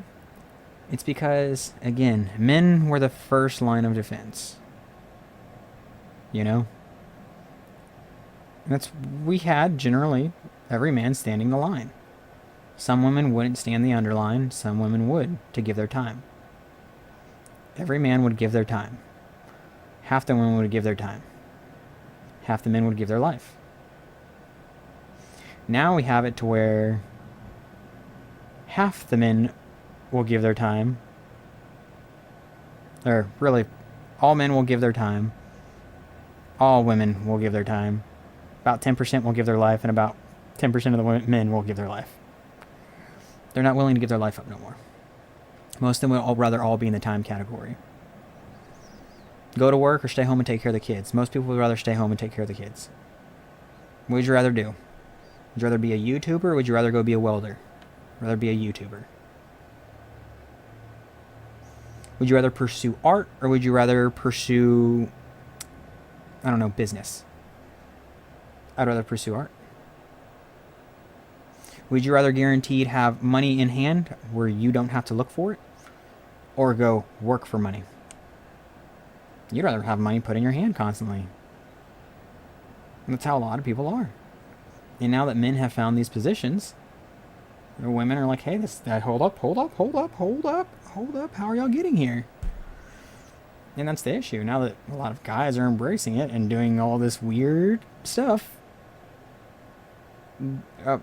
It's because, again, men were the first line of defense. You know? We had, generally, every man standing the line. Some women wouldn't stand the underline. Some women would, to give their time. Every man would give their time. Half the women would give their time. Half the men would give their life. Now we have it to where half the men will give their time. Or really, all men will give their time. All women will give their time. About 10% will give their life, and about 10% of the men will give their life. They're not willing to give their life up no more. Most of them would rather all be in the time category. Go to work or stay home and take care of the kids. Most people would rather stay home and take care of the kids. What would you rather do? Would you rather be a YouTuber or would you rather go be a welder? Rather be a YouTuber. Would you rather pursue art or would you rather pursue, I don't know, business? I'd rather pursue art. Would you rather guaranteed have money in hand where you don't have to look for it? Or go work for money? You'd rather have money put in your hand constantly. And that's how a lot of people are. And now that men have found these positions, the women are like, hey, hold up. How are y'all getting here? And that's the issue. Now that a lot of guys are embracing it and doing all this weird stuff,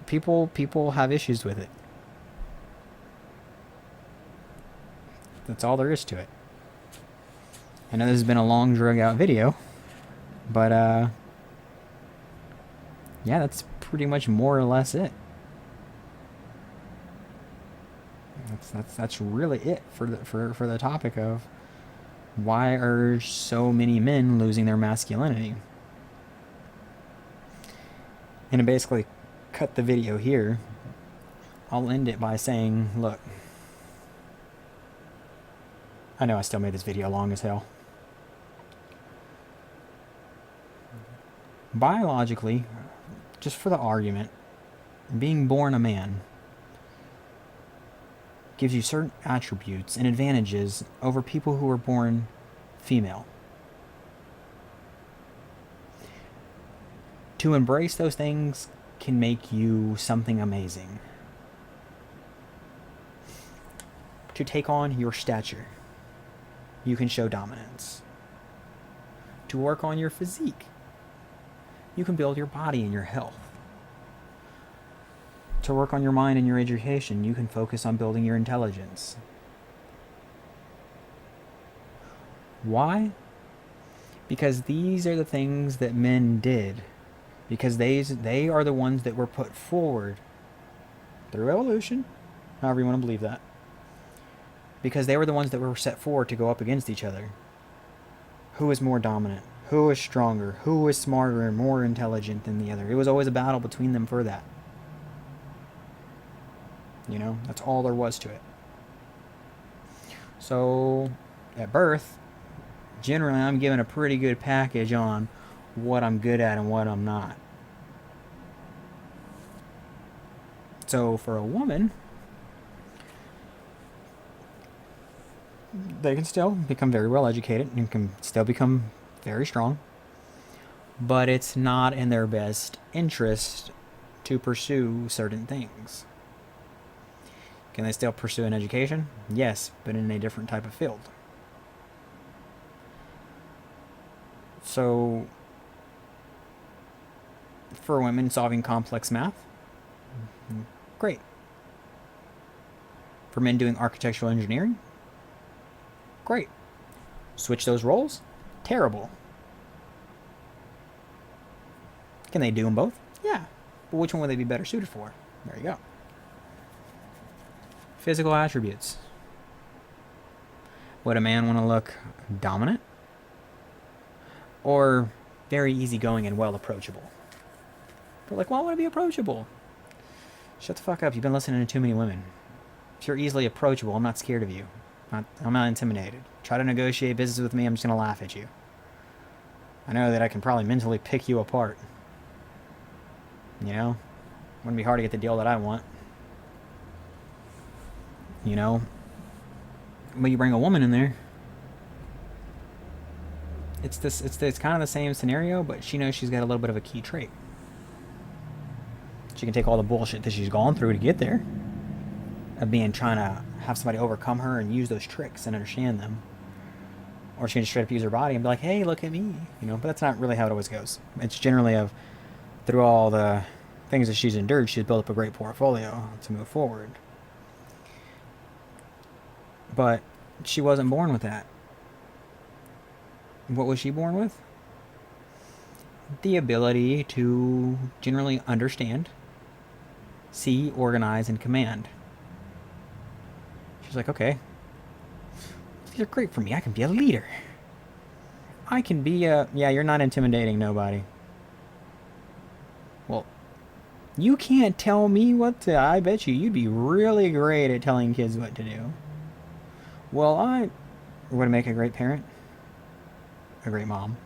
people have issues with it. That's all there is to it. I know this has been a long, drug out video, but yeah, that's pretty much more or less it. That's really it for the topic of why are so many men losing their masculinity. And to basically cut the video here, I'll end it by saying, look, I know I still made this video long as hell. Biologically, just for the argument, being born a man gives you certain attributes and advantages over people who are born female. To embrace those things can make you something amazing. To take on your stature, you can show dominance. To work on your physique, you can build your body and your health. To work on your mind and your education, you can focus on building your intelligence. Why? Because these are the things that men did. Because they are the ones that were put forward through evolution, however you want to believe that. Because they were the ones that were set forward to go up against each other. Who is more dominant? Who is stronger? Who is smarter and more intelligent than the other? It was always a battle between them for that. You know, that's all there was to it. So, at birth, generally I'm given a pretty good package on what I'm good at and what I'm not. So, for a woman, they can still become very well educated and can still become very strong, but it's not in their best interest to pursue certain things. Can they still pursue an education? Yes, but in a different type of field. So, for women solving complex math, great. For men doing architectural engineering, great. Switch those roles? Terrible. Can they do them both? Yeah. But which one would they be better suited for? There you go. Physical attributes. Would a man want to look dominant? Or very easygoing and well approachable? They're like, well, I want to be approachable. Shut the fuck up. You've been listening to too many women. If you're easily approachable, I'm not scared of you. I'm not intimidated. Try to negotiate business with me, I'm just going to laugh at you. I know that I can probably mentally pick you apart. You know? Wouldn't be hard to get the deal that I want. You know? But you bring a woman in there, it's kind of the same scenario, but she knows she's got a little bit of a key trait. She can take all the bullshit that she's gone through to get there, of being trying to have somebody overcome her and use those tricks and understand them. Or she can just straight up use her body and be like, hey, look at me. You know, but that's not really how it always goes. It's generally of, through all the things that she's endured, she's built up a great portfolio to move forward. But she wasn't born with that. What was she born with? The ability to generally understand, see, organize, and command. She's like, okay, these are great for me. I can be a leader. I can be a... Yeah, you're not intimidating nobody. Well, you can't tell me what to... I bet you'd be really great at telling kids what to do. Well, I would make a great parent. A great mom.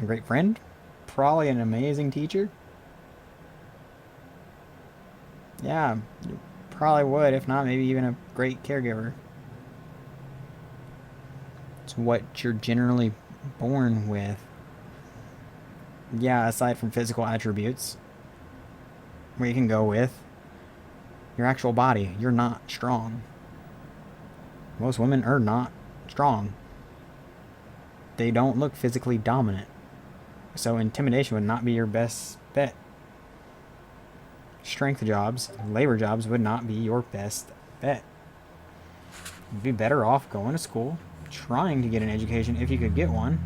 A great friend. Probably an amazing teacher. Yeah, you probably would. If not, maybe even a great caregiver. It's what you're generally born with. Yeah, aside from physical attributes, where you can go with your actual body. You're not strong. Most women are not strong. They don't look physically dominant. So intimidation would not be your best bet. Strength jobs, labor jobs would not be your best bet. You'd be better off going to school, trying to get an education if you could get one,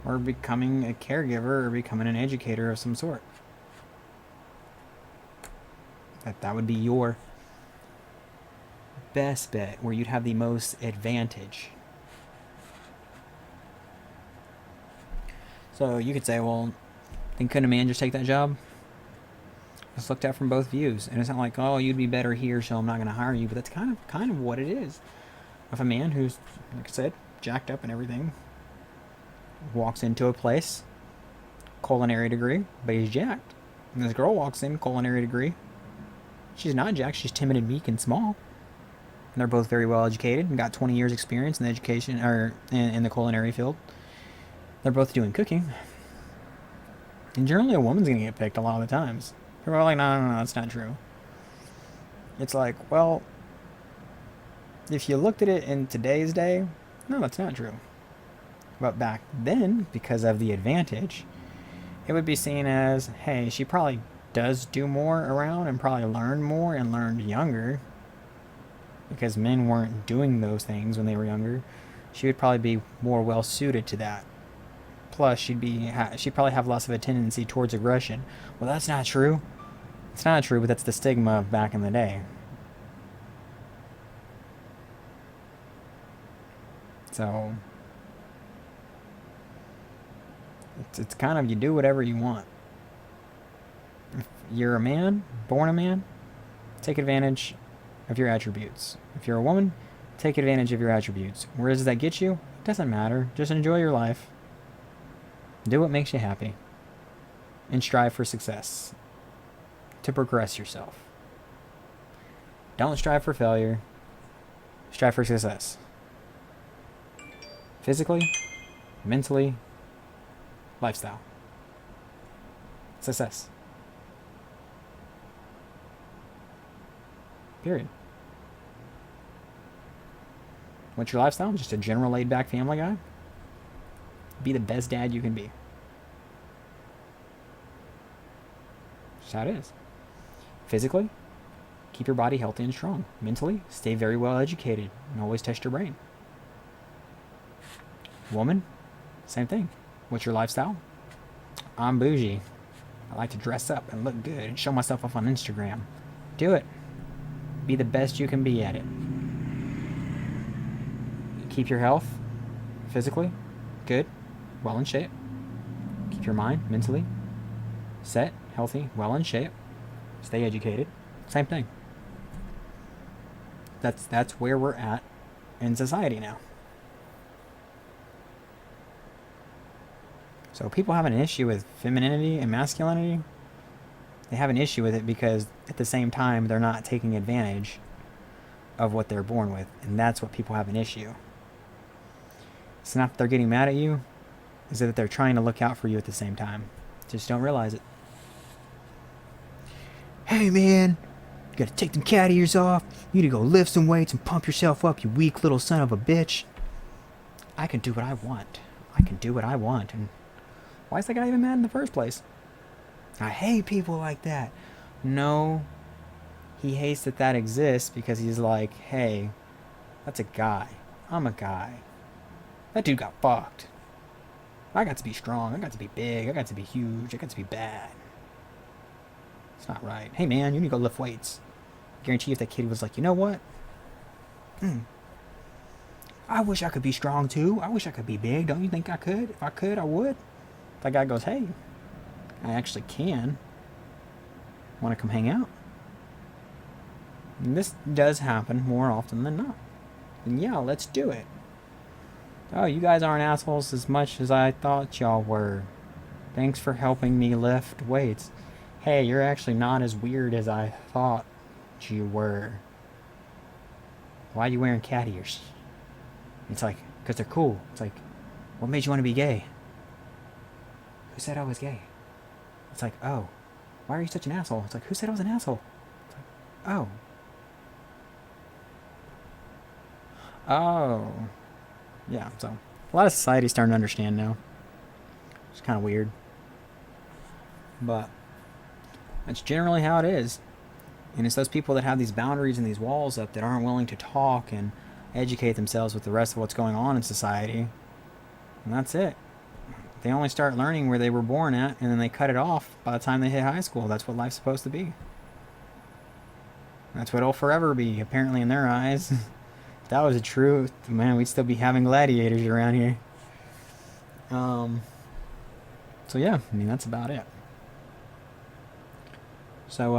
or becoming a caregiver or becoming an educator of some sort. That would be your best bet, where you'd have the most advantage. So you could say, well, then couldn't a man just take that job? It's looked at from both views, and it's not like, oh, you'd be better here, so I'm not going to hire you. But that's kind of what it is. If a man who's, like I said, jacked up and everything, walks into a place, culinary degree, but he's jacked, and this girl walks in, culinary degree, she's not jacked, she's timid and meek and small, and they're both very well educated and got 20 years experience in the education or in the culinary field. They're both doing cooking, and generally a woman's going to get picked a lot of the times. People are like, no, that's not true. It's like, well, if you looked at it in today's day, no, that's not true. But back then, because of the advantage, it would be seen as, hey, she probably does do more around and probably learned more and learned younger. Because men weren't doing those things when they were younger. She would probably be more well suited to that. Plus, she'd probably have less of a tendency towards aggression. Well, that's not true. It's not true, but that's the stigma of back in the day. So, it's kind of, you do whatever you want. you're a man, born a man, take advantage of your attributes. If you're a woman, take advantage of your attributes. Where does that get you? It doesn't matter. Just enjoy your life. Do what makes you happy. And strive for success. To progress yourself. Don't strive for failure. Strive for success. Physically, mentally, lifestyle. Success. Period. What's your lifestyle? Just a general laid back family guy? Be the best dad you can be. That's how it is. Physically, keep your body healthy and strong. Mentally, stay very well educated and always test your brain. Woman, same thing. What's your lifestyle? I'm bougie. I like to dress up and look good and show myself off on Instagram. Do it. Be the best you can be at it. Keep your health physically good, well in shape. Keep your mind mentally set, healthy, well in shape. Stay educated. Same thing. That's where we're at in society now. So people have an issue with femininity and masculinity. They have an issue with it because at the same time they're not taking advantage of what they're born with, and that's what people have an issue. It's not that they're getting mad at you, it's that they're trying to look out for you at the same time. Just don't realize it. Hey man, you gotta take them cat ears off. You need to go lift some weights and pump yourself up, you weak little son of a bitch. I can do what I want. I can do what I want. And why is that guy even mad in the first place? I hate people like that. No, he hates that exists because he's like, hey, that's a guy. I'm a guy. That dude got fucked. I got to be strong. I got to be big. I got to be huge. I got to be bad. It's not right. Hey man, you need to go lift weights. Guarantee if that kid was like, you know what? I wish I could be strong too. I wish I could be big. Don't you think I could? If I could, I would. That guy goes, hey, I actually can. Want to come hang out? And this does happen more often than not. And yeah, let's do it. Oh, you guys aren't assholes as much as I thought y'all were. Thanks for helping me lift weights. Hey, you're actually not as weird as I thought you were. Why are you wearing cat ears? It's like, because they're cool. It's like, what made you want to be gay? Who said I was gay? It's like, oh, why are you such an asshole? It's like, who said I was an asshole? It's like, oh. Oh. Yeah, so a lot of society's starting to understand now. It's kind of weird. But that's generally how it is. And it's those people that have these boundaries and these walls up that aren't willing to talk and educate themselves with the rest of what's going on in society. And that's it. They only start learning where they were born at, and then they cut it off by the time they hit high school. That's what life's supposed to be. That's what it'll forever be, apparently in their eyes. If that was the truth, man, we'd still be having gladiators around here. So yeah, I mean, that's about it. So,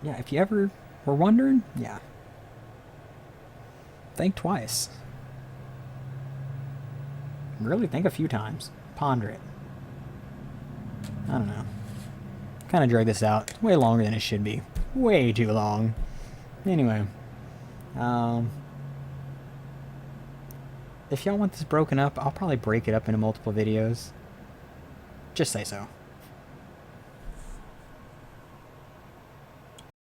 yeah, if you ever were wondering, yeah, think twice. Really think a few times. Ponder it. I don't know. Kind of drag this out. It's way longer than it should be. Way too long. Anyway. If y'all want this broken up, I'll probably break it up into multiple videos. Just say so.